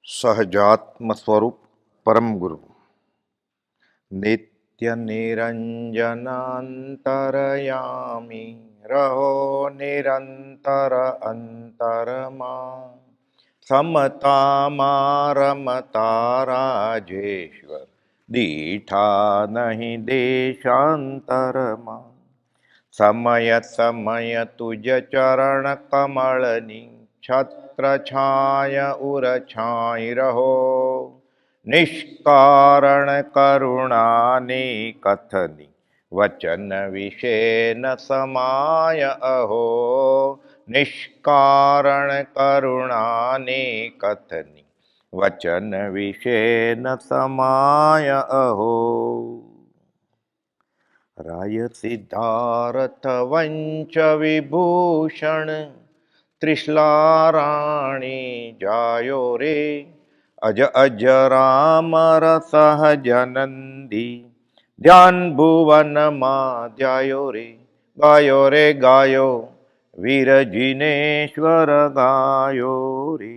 સહજાત્મ સ્વરૂપ પરમ ગુરુ નિત્ય નિરંજનાંતરયામી રહો નિરંતર અંતરમાં સમતામાં રમતા રાજેશ્વર દીઠા નહીં દેશાંતરમાં સમય સમય તુજ ચરણ કમળની છત્ર છાય ઉર છાય રહો નિષ્કારણ કરુણાની કથની વચન વિશે ન સમાય અહો નિષ્કારણ કરુણાની કથની વચન વિશે ન સમાય અહો રાય સિદ્ધાર્થ વંચ વિભૂષણ ત્રિશલા રાણી જાયો રે અજ અજરામર સહજનંદી ધ્યાન ભુવનમાં ધ્યાયો રે ગાયો વીર જિનેશ્વર ગાયો રે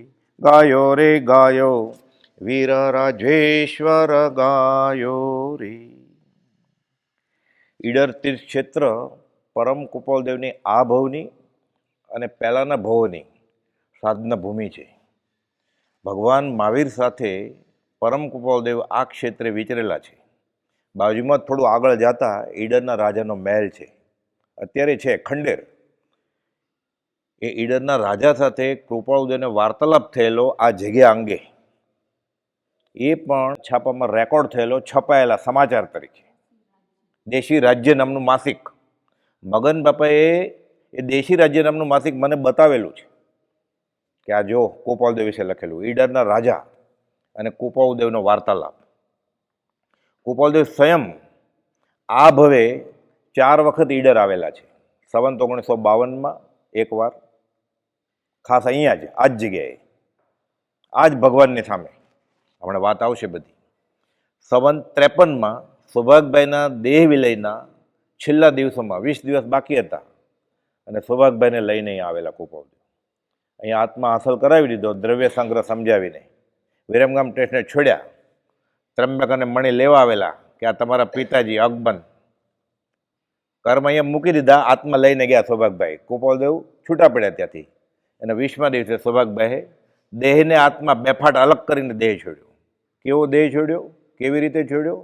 વીર રાજેશ્વર ગાયો રે. ઈડર તીર્થ ક્ષેત્ર પરમ કુપાલદેવની આ ભવની અને પહેલાંના ભવોની સાધના ભૂમિ છે. ભગવાન મહાવીર સાથે પરમ કુપાલદેવ આ ક્ષેત્રે વિચરેલા છે. બાજુમાં થોડું આગળ જતા ઈડરના રાજાનો મહેલ છે, અત્યારે છે ખંડેર. એ ઈડરના રાજા સાથે કૃપાળુદેવને વાર્તાલાપ થયેલો આ જગ્યા અંગે એ પણ છાપામાં રેકોર્ડ થયેલો, છપાયેલા સમાચાર તરીકે. દેશી રાજ્ય નામનું માસિક, મગન બાપાએ એ દેશી રાજ્ય નામનું માસિક મને બતાવેલું છે કે આ જો કુપાલદેવ વિશે લખેલું, ઈડરના રાજા અને કુપાલદેવનો વાર્તાલાપ. કુપાલદેવ સ્વયં આ ભવે 4 વખત ઈડર આવેલા છે. સંવત 1952માં એકવાર, ખાસ અહીંયા જ આ જ જગ્યાએ, આ જ ભગવાનની સામે. હમણાં વાત આવશે બધી. સંવત 53માં સૌભાગભાઈના દેહ વિલયના છેલ્લા દિવસોમાં 20 દિવસ બાકી હતા અને સૌભાગભાઈને લઈને અહીંયા આવેલા કુપાલદેવ. અહીંયા આત્મા હાંસલ કરાવી દીધો દ્રવ્ય સંગ્રહ સમજાવીને. વિરમગામ ટેસ્ટને છોડ્યા. ત્રંબક અને મણી લેવા આવેલા કે આ તમારા પિતાજી અકબંધ કર્મ અહીંયા મૂકી દીધા. આત્મા લઈને ગયા સૌભાગભાઈ. કુપાલદેવ છૂટા પડ્યા ત્યાંથી અને 20મા દિવસે સૌભાગભાઈએ દેહને આત્મા બેફાટ અલગ કરીને દેહ છોડ્યો. કેવો દેહ છોડ્યો, કેવી રીતે છોડ્યો?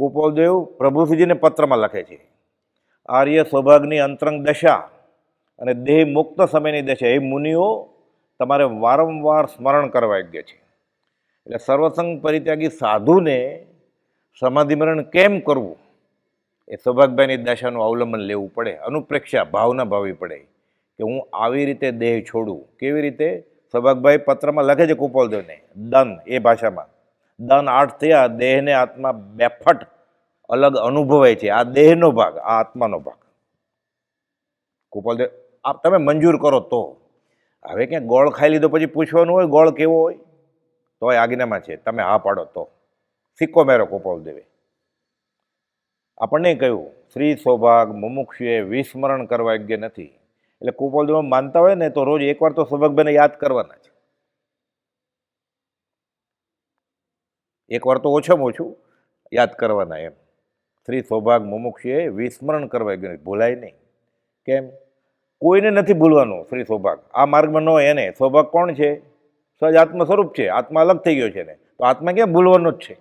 કુપાલદેવ પ્રભુશ્રીજીને પત્રમાં લખે છે, આર્ય સૌભાગની અંતરંગ દશા અને દેહ મુક્ત સમયની દશા એ મુનિઓ તમારે વારંવાર સ્મરણ કરવા યોગ્ય છે. એટલે સર્વસંગ પરિત્યાગી સાધુને સમાધિમરણ કેમ કરવું એ સૌભાગભાઈની દશાનું અવલંબન લેવું પડે. અનુપ્રેક્ષા ભાવના ભાવવી પડે કે હું આવી રીતે દેહ છોડું. કેવી રીતે? સૌભાગભાઈ પત્રમાં લખે છે કુપાલદેવને, દન એ ભાષામાં. દન 8 થયા, દેહને આત્મા બેફટ અલગ અનુભવાય છે. આ દેહનો ભાગ, આ આત્માનો ભાગ. કુપાલદેવ આપ તમે મંજૂર કરો તો. હવે ક્યાં ગોળ ખાઈ લીધો પછી પૂછવાનું હોય ગોળ કેવો હોય? તો આજ્ઞામાં છે, તમે હા પાડો તો. સિક્કો મેરો કુપાલદેવે. આપણને કહ્યું શ્રી સૌભાગ મુમુક્ષુએ વિસ્મરણ કરવા યોગ્ય નથી. એટલે કુપાલદેવ માનતા હોય ને તો રોજ એકવાર તો સૌભાગભાઈને યાદ કરવાના છે. એકવાર તો ઓછામાં ઓછું યાદ કરવાના એમ. શ્રી સૌભાગ મુમુક્ષુએ વિસ્મરણ કરવા યોગ્ય નથી, ભૂલાય નહીં. કેમ? કોઈને નથી ભૂલવાનું. શ્રી સૌભાગ આ માર્ગમાં ન હોય એને. સૌભાગ કોણ છે? સહજ આત્મ સ્વરૂપ છે. આત્મા અલગ થઈ ગયો છે ને, તો આત્મા ક્યાં ભૂલવાનો જ છે?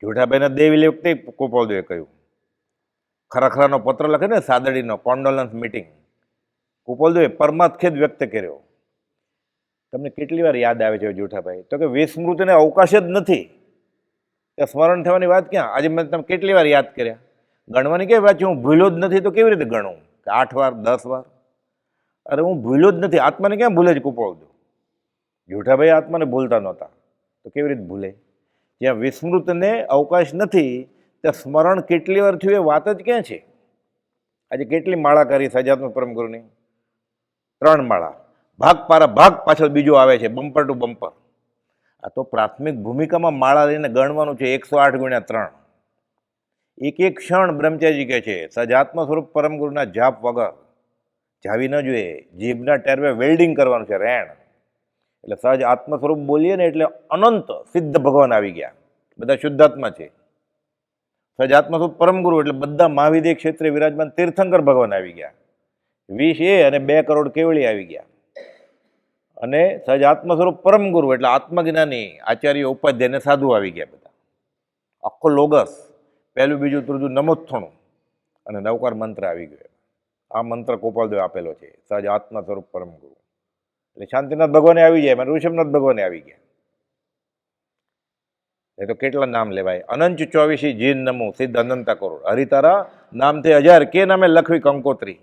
જેઠાભાઈના દેહ વિલે વખતે કુપાલદેવે કહ્યું, ખરાખરાનો પત્ર લખે ને, સાદડીનો કોન્ડોલન્સ મીટિંગ, કુપાલદેવે પરમાર્થ વ્યક્ત કર્યો. તમને કેટલી વાર યાદ આવે છે જેઠાભાઈ? તો કે વિસ્મૃતિને અવકાશ જ નથી. તે સ્મરણ થવાની વાત ક્યાં? આજે મેં તમે કેટલી વાર યાદ કર્યા? ગણવાની કેવી વાત છે? હું ભૂલ્યો જ નથી તો કેવી રીતે ગણું કે 8 વાર 10 વાર? અરે હું ભૂલ્યો જ નથી. આત્માને ક્યાં ભૂલે છે કુપાલદેવ? જેઠાભાઈ આત્માને ભૂલતા નહોતા તો કેવી રીતે ભૂલે? જ્યાં વિસ્મૃતને અવકાશ નથી ત્યાં સ્મરણ કેટલી વાર થયું એ વાત જ ક્યાં છે? આજે કેટલી માળા કરી સહજાત્મ પરમ ગુરુની? 3 માળા. ભાગ પારા ભાગ પાછળ બીજો આવે છે, બમ્પર ટુ બમ્પર. આ તો પ્રાથમિક ભૂમિકામાં માળા લઈને ગણવાનું છે. 108 × 3. એક એક ક્ષણ બ્રહ્મચારી કહે છે સજાત્મ સ્વરૂપ પરમ ગુરુના જાપ વગર જાવી ન જોઈએ. જીભના ટેરવે વેલ્ડિંગ કરવાનું છે, રેણ. એટલે સહજ આત્મ સ્વરૂપ બોલીએ ને એટલે અનંત સિદ્ધ ભગવાન આવી ગયા, બધા શુદ્ધાત્મા છે. સહજ આત્મ સ્વરૂપ પરમ ગુરુ એટલે બધા મહાવિદ્ય ક્ષેત્રે વિરાજમાન તીર્થંકર ભગવાન આવી ગયા. 20 એ અને 2 કરોડ કેવળી આવી ગયા. અને સહજ આત્મ સ્વરૂપ પરમ ગુરુ એટલે આત્મજ્ઞાની આચાર્ય ઉપાધ્યાય ને સાધુ આવી ગયા બધા. આખો લોગસ 1, 2, 3 નમોત્થણું અને 9કાર મંત્ર આવી ગયો. આ મંત્ર ગોપાલદેવ આપેલો છે, સહજ આત્મ સ્વરૂપ પરમ ગુરુ. એટલે શાંતિનાથ ભગવાને આવી જાય, ઋષભનાથ ભગવાને આવી ગયા. એ તો કેટલા નામ લેવાય. અનંત 24 જીન નમો સિદ્ધ અનંતા કરોડ હરિતારા નામથી 1000 કે નામે લખવી કંકોત્રી.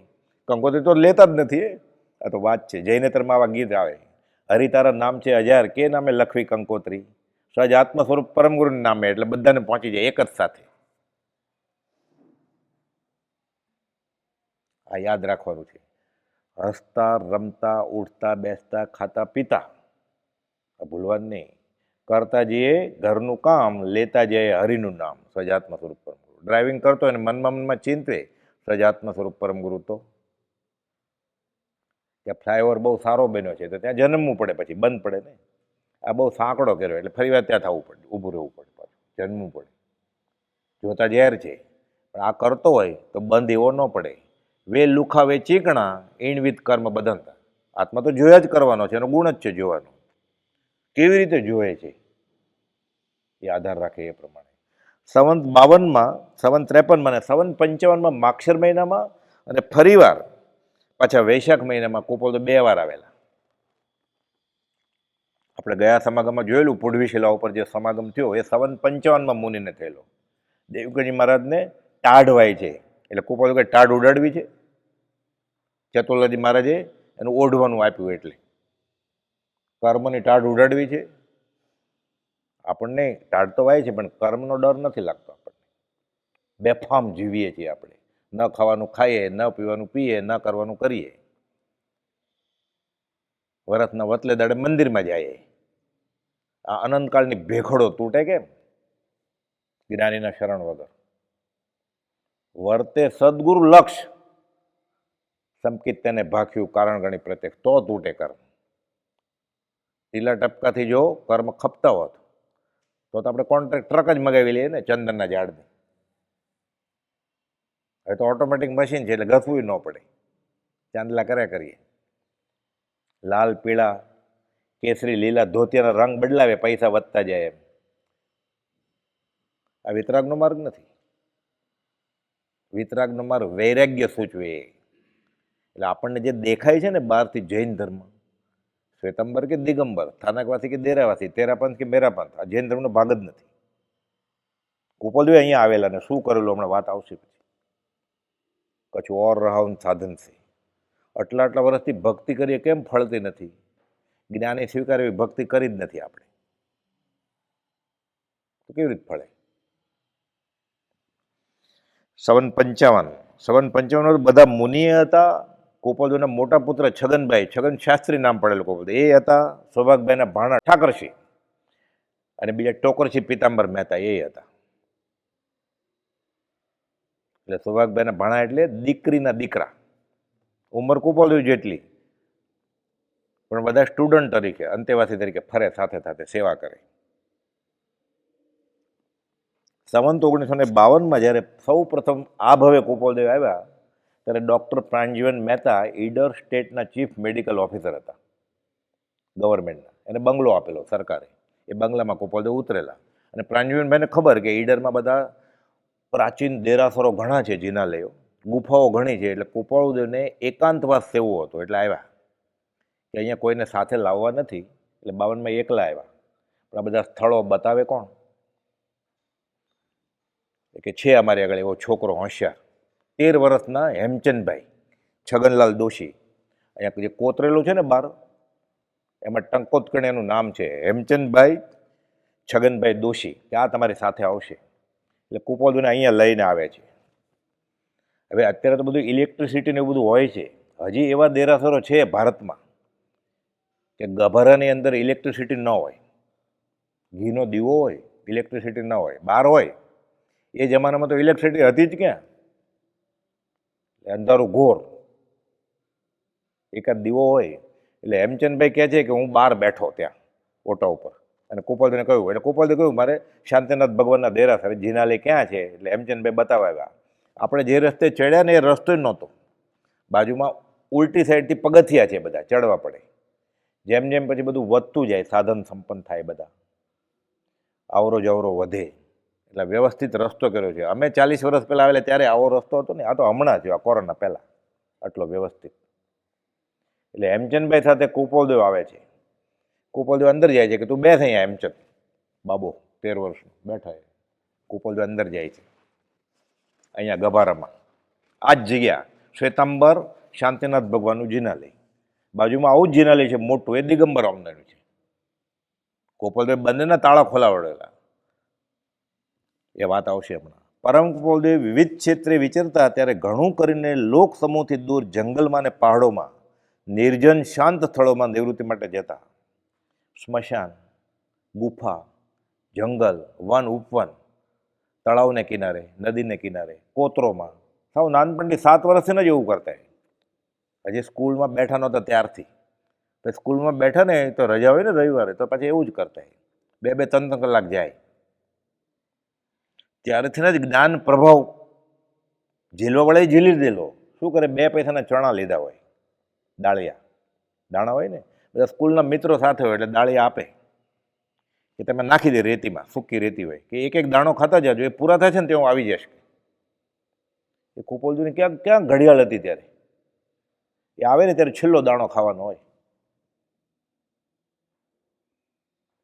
કંકોત્રી તો લેતા જ નથી, આ તો વાત છે. જૈનેતરમાં આવા ગીત આવે, હરિતારા નામ છે 1000 કે નામે લખવી કંકોત્રી. સહજ આત્મ સ્વરૂપ પરમ ગુરુના નામે એટલે બધાને પહોંચી જાય એક જ સાથે. આ યાદ રાખવાનું છે. હસતા રમતા ઉઠતા બેસતા ખાતા પીતા આ ભૂલવાનું નહીં. કરતા જઈએ ઘરનું કામ, લેતા જઈએ હરિનું નામ. સહજાત્મ સ્વરૂપ પરમ ગુરુ. ડ્રાઇવિંગ કરતો હોય ને મનમાં ચિંતે સહજાત્મ સ્વરૂપ પરમ ગુરુ તો ત્યાં ફ્લાયઓવર બહુ સારો બન્યો છે તો ત્યાં જન્મવું પડે, પછી બંધ પડે ને. આ બહુ સાંકડો કર્યો એટલે ફરી વાર ત્યાં થવું પડે, ઊભું રહેવું પડે, પાછું જન્મવું પડે. જોતા ઝેર છે પણ આ કરતો હોય તો બંધ એવો ન પડે. વે લુખા વે ચીકણા ઈણવિત કર્મ બદંતા. આત્મા તો જોયા જ કરવાનો છે, એનો ગુણ જ છે જોવાનો. કેવી રીતે જોવે છે એ આધાર રાખે એ પ્રમાણે. સંવંત 52માં, સંવંત 53માં અને સંવંત 55માં માક્ષર મહિનામાં અને ફરીવાર પાછા વૈશાખ મહિનામાં ગોપાલદેવ 2 વાર આવેલા. આપણે ગયા સમાગમમાં જોયેલું, પુઢવીશિલા ઉપર જે સમાગમ થયો એ સંવંત 55માં મુનિને થયેલો. દેવકજી મહારાજને ટાઢ વાય છે એટલે ગોપાલદેવ કઈ ટાઢ ઉડાડવી છે. ચતુર્લાજી મહારાજે એનું ઓઢવાનું આપ્યું એટલે કર્મની ટાઢ ઉડાડવી છે. આપણને ટાઢ તો વાય છે પણ કર્મનો ડર નથી લાગતો આપણને. બેફામ જીવીએ છીએ આપણે. ન ખાવાનું ખાઈએ, ન પીવાનું પીએ, ન કરવાનું કરીએ. વરસના વતલે દાડે મંદિરમાં જઈએ. આ અનંતકાળની ભેખડો તૂટે કેમ? જ્ઞાનીના શરણ વગર. વર્તે સદગુરુ લક્ષ સંકિત તેને ભાખ્યું કારણ ગણી પ્રત્યક્ષ તો તૂટે કર્મ. ઢીલા ટપકાથી જો કર્મ ખપતા હોત તો આપણે કોન્ટ્રાક્ટ ટ્રક જ મગાવી લઈએ ને ચંદનના ઝાડને. હવે તો ઓટોમેટિક મશીન છે એટલે ઘસવું ન પડે, ચાંદલા કર્યા કરીએ. લાલ પીળા કેસરી લીલા ધોતિયાના રંગ બદલાવે, પૈસા વધતા જાય એમ. આ વિતરાગનો માર્ગ નથી. વિતરાગનો માર્ગ વૈરાગ્ય સૂચવે. એટલે આપણને જે દેખાય છે ને બહારથી જૈન ધર્મ, શ્વેતંબર કે દિગંબર, સ્થાનકવાસી કે દેરાવાસી, તેરાપંથ કે મેરાપંથ, આ જૈન ધર્મનો ભાગ જ નથી. ગોપાલદેવ અહીંયા આવેલા ને શું કરેલું હમણાં વાત આવશે પછી. કશું ઓર રહાઉન સાધન છે. આટલા વર્ષથી ભક્તિ કરીએ કેમ ફળતી નથી? જ્ઞાની સ્વીકાર એવી ભક્તિ કરી જ નથી આપણે, તો કેવી રીતે ફળે? સંવંત 55 બધા મુનિએ હતા. ગોપાલદેવના મોટા પુત્ર છગનભાઈ, છગન શાસ્ત્રી નામ પડેલું ગોપાલદેવ, એ હતા. સૌભાગભાઈના ભાણા ઠાકરસિંહ અને બીજા ટોકરસિંહ પિતાંબર મહેતા એ હતા. એટલે સૌભાગભાઈના ભાણા એટલે દીકરીના દીકરા. ઉંમર ગોપાલદેવ જેટલી, પણ બધા સ્ટુડન્ટ તરીકે, અંતેવાસી તરીકે ફરે, સાથે સાથે સેવા કરે. સંવંત 1952માં જ્યારે સૌ પ્રથમ આ ભવે ગોપાલદેવ આવ્યા ત્યારે ડૉક્ટર પ્રાણજીવન મહેતા ઈડર સ્ટેટના ચીફ મેડિકલ ઓફિસર હતા ગવર્મેન્ટના. એને બંગલો આપેલો સરકારે. એ બંગલામાં ગોપાલદેવ ઉતરેલા. અને પ્રાણજીવનભાઈને ખબર કે ઈડરમાં બધા પ્રાચીન દેરાસરો ઘણા છે, જિનાલયો, ગુફાઓ ઘણી છે, એટલે ગોપાલદેવને એકાંતવાસ સેવો હતો. એટલે આવ્યા કે અહીંયા કોઈને સાથે લાવવા નથી, એટલે 52માં એકલા આવ્યા. પણ આ બધા સ્થળો બતાવે કોણ? કે છે અમારી આગળ એવો છોકરો હોશિયાર, 13 વર્ષના હેમચંદભાઈ છગનલાલ દોશી. અહીંયા જે કોતરેલું છે ને બાર, એમાં ટંકોત્કણ એનું નામ છે, હેમચંદભાઈ છગનભાઈ દોશી, કે આ તમારી સાથે આવશે. એટલે ગોપાલદેવને અહીંયા લઈને આવે છે. હવે અત્યારે તો બધું ઇલેક્ટ્રિસિટી ને એવું બધું હોય છે. હજી એવા દેરાસરો છે ભારતમાં કે ગભારાની અંદર ઇલેક્ટ્રિસિટી ન હોય, ઘીનો દીવો હોય, ઇલેક્ટ્રિસિટી ન હોય. બહાર હોય. એ જમાનામાં તો ઇલેક્ટ્રિસિટી હતી જ ક્યાં? અંધારું ઘોર, એકાદ દીવો હોય એટલે હેમચંદભાઈ કહે છે કે હું બહાર બેઠો ત્યાં ઓટો ઉપર, અને કુપોલદેવને કહ્યું, એટલે કુપોલદેવ કહ્યું મારે શાંતિનાથ ભગવાનના દેરાસર જીનાલય ક્યાં છે, એટલે હેમચંદભાઈ બતાવ્યા. આપણે જે રસ્તે ચડ્યા ને એ રસ્તો જ નહોતો, બાજુમાં ઉલટી સાઈડથી પગથિયા છે, બધા ચડવા પડે. જેમ જેમ પછી બધું વધતું જાય, સાધન સંપન્ન થાય, બધા આવરો જવરો વધે, એટલે વ્યવસ્થિત રસ્તો કર્યો છે. અમે 40 વર્ષ પહેલાં આવેલા ત્યારે આવો રસ્તો હતો ને, આ તો હમણાં જ આ કોરોના પહેલાં આટલો વ્યવસ્થિત. એટલે હેમચંદભાઈ સાથે કુપોલદેવ આવે છે. કુપોલદેવ અંદર જાય છે કે તું બેસ અહીંયા. હેમચંદ બાબો 13 વર્ષનો બેઠા છે. કુપોલદેવ અંદર જાય છે, અહીંયા ગભારામાં આ જ જગ્યા શ્વેતાંબર શાંતિનાથ ભગવાનનું જીનાલય, બાજુમાં આવું જ જીનાલય છે મોટું, એ દિગંબર આમનાનું છે. કુપોલદેવ બંનેના તાળા ખોલાવડેલા, એ વાત આવશે હમણાં. પરમ કુપોલદેવ વિવિધ ક્ષેત્રે વિચરતા ત્યારે ઘણું કરીને લોક સમૂહથી દૂર જંગલમાં અને પહાડોમાં, નિર્જન શાંત સ્થળોમાં નિવૃત્તિ માટે જતા. સ્મશાન, ગુફા, જંગલ, વન ઉપવન, તળાવને કિનારે, નદીને કિનારે, કોતરોમાં, સાવ નાનપણથી 7 વર્ષથી જ એવું કરતા. હજી સ્કૂલમાં બેઠા નહોતા ત્યારથી. પછી સ્કૂલમાં બેઠા ને તો રજા હોય ને રવિવારે, તો પછી એવું જ કરતા. 2-3 કલાક જાય. ત્યારથી જ જ્ઞાન પ્રભાવ ઝીલવા વળે ઝીલી દીધેલો. શું કરે, 2 પૈસાના ચણા લીધા હોય, દાળિયા દાણા હોય ને, બધા સ્કૂલના મિત્રો સાથે હોય એટલે દાળિયા આપે કે તમે નાખી દે રેતીમાં, સૂકી રેતી હોય, કે એક દાણો ખાતા જાજો, એ પૂરા થાય છે ને તે હું આવી જશે. એ કુપોલદેવની ક્યાં ક્યાં ઘડિયાળ હતી ત્યારે, એ આવે ને ત્યારે છેલ્લો દાણો ખાવાનો હોય.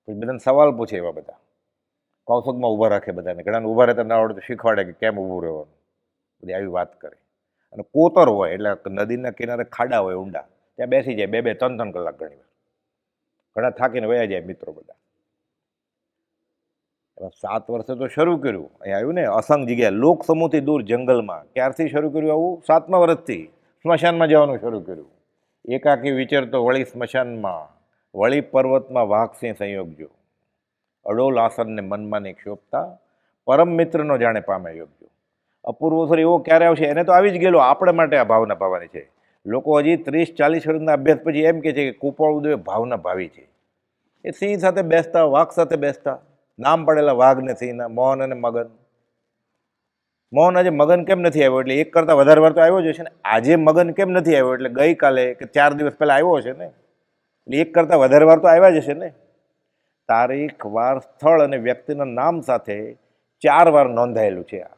પછી બધાને સવાલ પૂછે, એવા બધા કૌશકમાં ઊભા રાખે બધાને, ઘણાને ઊભા રહેતા ના આવડે તો શીખવાડે કે કેમ ઊભું રહેવાનું, બધી આવી વાત કરે. અને કોતર હોય એટલે નદીના કિનારે ખાડા હોય ઊંડા, ત્યાં બેસી જાય 2-3 કલાક ઘણી વાર. ઘણા થાકીને વયા જાય મિત્રો બધા. 7 વર્ષે તો શરૂ કર્યું, અહીંયા આવ્યું ને અસંગ જગ્યા, લોક સમૂહથી દૂર જંગલમાં. ક્યારથી શરૂ કર્યું આવું? 7મા વર્ષથી સ્મશાનમાં જવાનું શરૂ કર્યું. એકાકી વિચરતો વળી સ્મશાનમાં, વળી પર્વતમાં વાઘસિંહ સંયોગજો, અડોલ આસનને મનમાં ને ક્ષોભતા, પરમ મિત્રનો જાણે પામે યોગજો. અપૂર્વ અવસર એવો ક્યારે આવશે, એને તો આવી જ ગયેલો. આપણે માટે આ ભાવના ભાવવાની છે. લોકો હજી 30-40 વર્ષના અભ્યાસ પછી એમ કહે છે કે કુપોલદેવ ભાવના ભાવી છે. એ સિંહ સાથે બેસતા, વાઘ સાથે બેસતા, નામ પડેલા વાઘ ને સિંહના, મોહન અને મગન. મોહન આજે મગન કેમ નથી આવ્યો, એટલે એક કરતાં વધારે વાર તો આવ્યો જ હશે ને. આજે મગન કેમ નથી આવ્યો, એટલે ગઈકાલે કે 4 દિવસ પહેલાં આવ્યો હશે ને, એટલે એક કરતાં વધારે વાર તો આવ્યા જ હશે ને. તારીખ, વાર, સ્થળ અને વ્યક્તિના નામ સાથે 4 વાર નોંધાયેલું છે આ.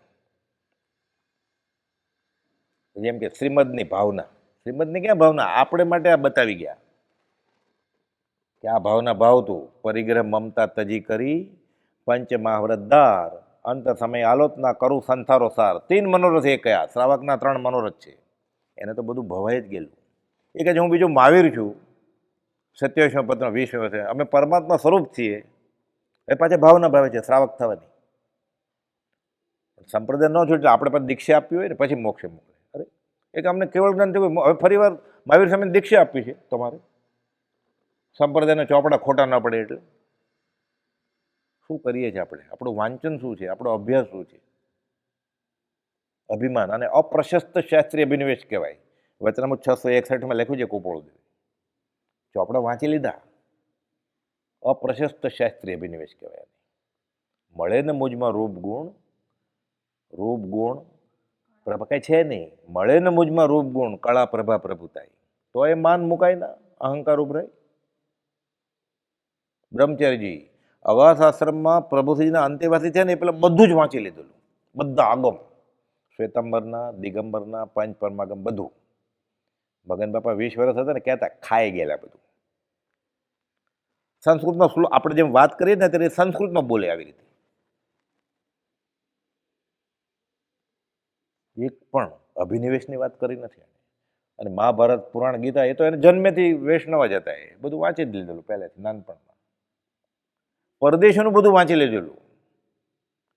જેમ કે શ્રીમદની ભાવના, શ્રીમદની ક્યાં ભાવના, આપણે માટે આ બતાવી ગયા કે આ ભાવના ભાવતું. પરિગ્રહ મમતા તજી કરી, પંચ મહાવ્રતધાર, અંત સમય આલોચના કરું સંથારો સાર. 3 મનોરથ એ કયા, શ્રાવકના 3 મનોરથ છે. એને તો બધું ભવાઈ જ ગયેલું. એ કહે છે હું બીજો મહાવીર છું, 27મા પદનો 20મા વર્ષે, અમે પરમાત્મા સ્વરૂપ છીએ. એ પાછા ભાવના ભાવે છે શ્રાવક થવાની. સંપ્રદાય ન છૂટે, આપણે પણ દીક્ષા આપવી હોય ને પછી મોક્ષે મોકલે. અરે એક અમને કેવળ જ્ઞાન થયું, હવે ફરી વાર મહાવીર સામે દીક્ષા આપવી છે તમારે, સંપ્રદાયના ચોપડા ખોટા ન પડે એટલે. શું કરીએ છીએ આપણે? આપણું વાંચન શું છે, આપણો અભ્યાસ શું છે? અભિમાન અને અપ્રશસ્ત શાસ્ત્રીય અભિનિવેશ કહેવાય. વચનામૃત 661માં લખ્યું છે કુપોલદેવ. ચોપડા વાંચી લીધા, અપ્રશસ્ત શાસ્ત્રીય અભિનિવેશ કહેવાય. મળે ને મુજમાં રૂપ ગુણ, રૂપ ગુણ પ્રભા કઈ છે નહીં. મળે ને મુજમાં રૂપ ગુણ, કળા પ્રભા પ્રભુતાઈ, તો એ માન મુકાય ના, અહંકાર ઉભરાય. બ્રહ્મચારીજી અવાસ આશ્રમમાં પ્રભુજીના અંતેવાસી છે ને એ પેલા બધું જ વાંચી લીધેલું, બધા આગમ, શ્વેતાંબરના, દિગંબરના, પંચ પરમાગમ બધું. મગન બાપા 20 વર્ષ હતા ને, કહેતા ખાઈ ગયેલા બધું. સંસ્કૃતમાં આપણે જેમ વાત કરીએ ને ત્યારે સંસ્કૃતમાં બોલે આવી રીતે. એક પણ અભિનિવેશની વાત કરી નથી. અને મહાભારત, પુરાણ, ગીતા એ તો એને જન્મેથી વૈષ્ણવ જ હતા. એ બધું વાંચી જ લીધેલું પહેલેથી નાનપણમાં. પરદેશોનું બધું વાંચી લીધેલું.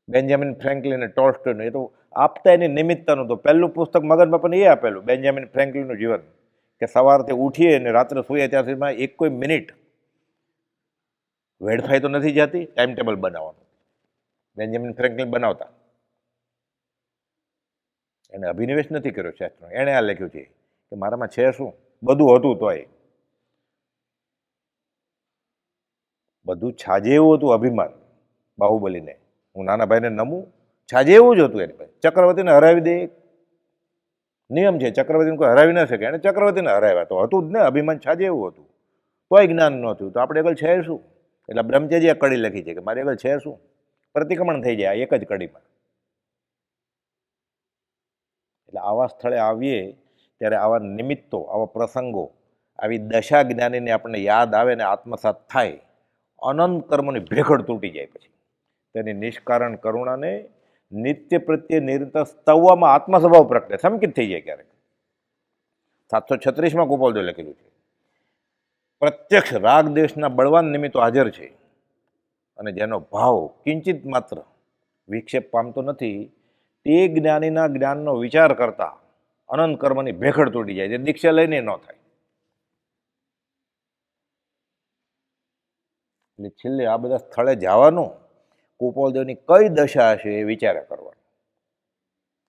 બેન્જામિન ફ્રેન્કલિન, ટોલ્સ્ટોયનું, એ તો આપતા એની નિમિત્તનું. તો પહેલું પુસ્તક મગન બાપાને એ આપેલું, બેન્જામિન ફ્રેન્કલિનનું જીવન, કે સવારથી ઉઠીએ ને રાત્રે સૂઈએ ત્યાં સુધીમાં એક કોઈ મિનિટ વેડફાઈ તો નથી જતી. ટાઈમ ટેબલ બનાવવાનું બેન્જામિન ફ્રેન્કલિન બનાવતા. એને અભિનિવેશ નથી કર્યો શાસ્ત્રનો. એણે આ લખ્યું છે કે મારામાં છે શું, બધું હતું તોય બધું છાજે એવું હતું અભિમાન બાહુબલીને, હું નાના ભાઈને નમું, છાજે એવું જ હતું એની પાસે. ચક્રવર્તીને હરાવી દે નિયમ છે, ચક્રવર્તીને કોઈ હરાવી ન શકે, એને ચક્રવર્તીને હરાવ્યા તો હતું જ ને, અભિમાન છાજે એવું હતું, તોય જ્ઞાન નહોતું. તો આપણે આગળ છે શું? એટલે બ્રહ્મચર્ય કડી લખી છે કે મારી આગળ છે શું? પ્રતિક્રમણ થઈ જાય એક જ કડીમાં. એટલે આવા સ્થળે આવીએ ત્યારે આવા નિમિત્તો, આવા પ્રસંગો, આવી દશા જ્ઞાનીને આપણને યાદ આવે ને આત્મસાત થાય, અનંત કર્મોની ભેખડ તૂટી જાય. પછી તેની નિષ્કારણ કરુણાને નિત્ય પ્રત્યે નિરંતર સ્તવવામાં આત્મસ્વભાવ પ્રગટે, સંકિત થઈ જાય ક્યારેક. 736માં ગોપાલદેવ લખેલું છે, પ્રત્યક્ષ રાગ દેશના બળવાન નિમિત્તો હાજર છે અને જેનો ભાવ કિંચિત માત્ર વિક્ષેપ પામતો નથી, તે જ્ઞાનીના જ્ઞાનનો વિચાર કરતા અનંત કર્મની ભેખડ તૂટી જાય, જે દીક્ષા લઈને ન થાય. એટલે છેલ્લે આ બધા સ્થળે જવાનું, ગોપાલદેવની કઈ દશા હશે એ વિચાર કરવાનો.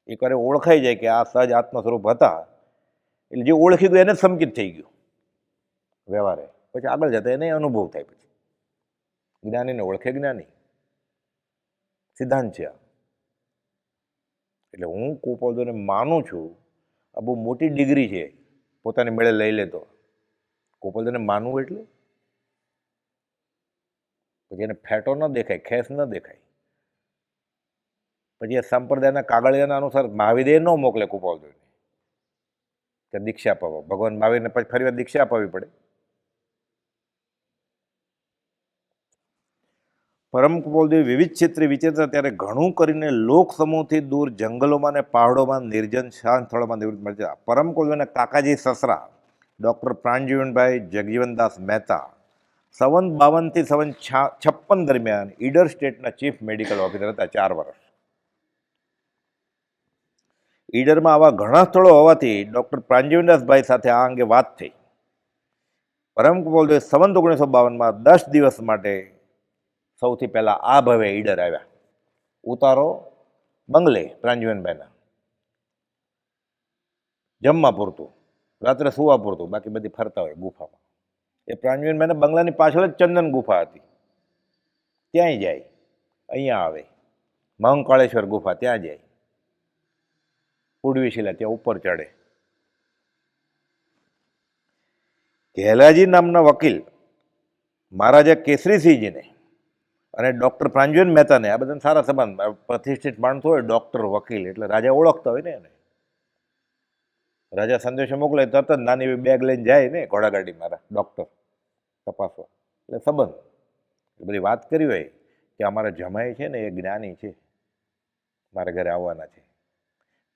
એ કરે ઓળખાઈ જાય કે આ સહજ આત્મ સ્વરૂપ હતા, એટલે જે ઓળખી ગયું એને જ સંકિત થઈ ગયું વ્યવહારે. પછી આગળ જતા એને અનુભવ થાય. પછી જ્ઞાનીને ઓળખે જ્ઞાની, સિદ્ધાંત છે આ. એટલે હું ગોપાલદેવને માનું છું. આ બહુ મોટી ડિગ્રી છે પોતાની મેળે લઈ લેતો. ગોપાલદેવને માનવું એટલે પછી એને ફેટો ન દેખાય, ખેસ ન દેખાય. પછી એ સંપ્રદાયના કાગળિયાના અનુસાર મહાવીરે ન મોકલે ગોપાલદેવને કે દીક્ષા અપાવો. ભગવાન મહાવીરને પછી ફરી વાર દીક્ષા અપાવવી પડે. પરમ ગોપાલદેવ વિવિધ ક્ષેત્રે વિચરતા ત્યારે ઘણું કરીને લોક સમૂહથી દૂર જંગલોમાં ને પહાડોમાં નિર્જન શાંત સ્થળોમાં નિવૃત્ત મળતા પરમ ગોપાલદેવના કાકાજી સસરા ડૉક્ટર પ્રાણજીવનભાઈ જગજીવનદાસ મહેતા સંવંત 52 થી સંવંત 56 દરમિયાન ઈડર સ્ટેટના ચીફ મેડિકલ ઓફિસર હતા 4 વર્ષ. ઈડરમાં આવા ઘણા સ્થળો હોવાથી ડૉક્ટર પ્રાણજીવનદાસભાઈ સાથે આ અંગે વાત થઈ. પરમ ગોપાલદેવ સંવંત 1952માં 10 દિવસ માટે સૌથી પહેલાં આ ભવે ઈડર આવ્યા. ઉતારો બંગલે પ્રાણજીવનભાઈના, જમવા પૂરતું, રાત્રે સુવા પૂરતું, બાકી બધી ફરતા હોય ગુફામાં. એ પ્રાણજીવનભાઈના બંગલાની પાછળ જ ચંદન ગુફા હતી, ત્યાંય જાય. અહીંયા આવે મહંકાળેશ્વર ગુફા, ત્યાં જાય. પૂડવી શિલા ત્યાં ઉપર ચડે. ઘેલાજી નામના વકીલ મહારાજા કેસરીસિંહજીને અને ડૉક્ટર પ્રાણજીવન મહેતાને, આ બધાને સારા સંબંધ, પ્રતિષ્ઠિત માણસો હોય, ડૉક્ટર વકીલ એટલે રાજા ઓળખતા હોય ને એને. રાજા સંદેશો મોકલે તરત જ નાની એવી બેગ લઈને જાય ને ઘોડાગાડી મારા ડૉક્ટર તપાસવા. એટલે સંબંધ એ બધી વાત કરી હોય કે અમારા જમાઈ છે ને એ જ્ઞાની છે, મારા ઘરે આવવાના છે.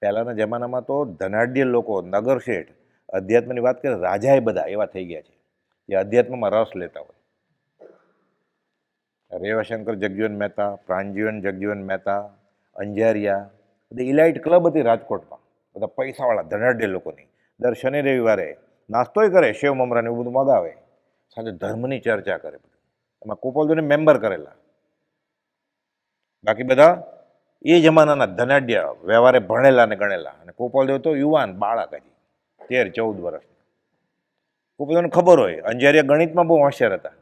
પહેલાંના જમાનામાં તો ધનાઢ્ય લોકો, નગર શેઠ, અધ્યાત્મની વાત કરે, રાજાએ બધા એવા થઈ ગયા છે જે અધ્યાત્મમાં રસ લેતા હોય. રેવાશંકર જગજીવન મહેતા, પ્રાણજીવન જગજીવન મહેતા, અંજારિયા, બધી ઇલાઇટ ક્લબ હતી રાજકોટમાં, બધા પૈસાવાળા ધનાઢ્ય લોકોની. દર શનિ રવિવારે નાસ્તોય કરે, સેવ મમરાને એવું બધું મગાવે, સાથે ધર્મની ચર્ચા કરે. બધું એમાં ગોપાલદેવને મેમ્બર કરેલા. બાકી બધા એ જમાનાના ધનાઢ્ય, વ્યવહારે ભણેલા ને ગણેલા. અને ગોપાલદેવ તો યુવાન બાળક, હજી 13-14 વર્ષ. ગોપાલદેવને ખબર હોય, અંજારિયા ગણિતમાં બહુ હોશિયાર હતા.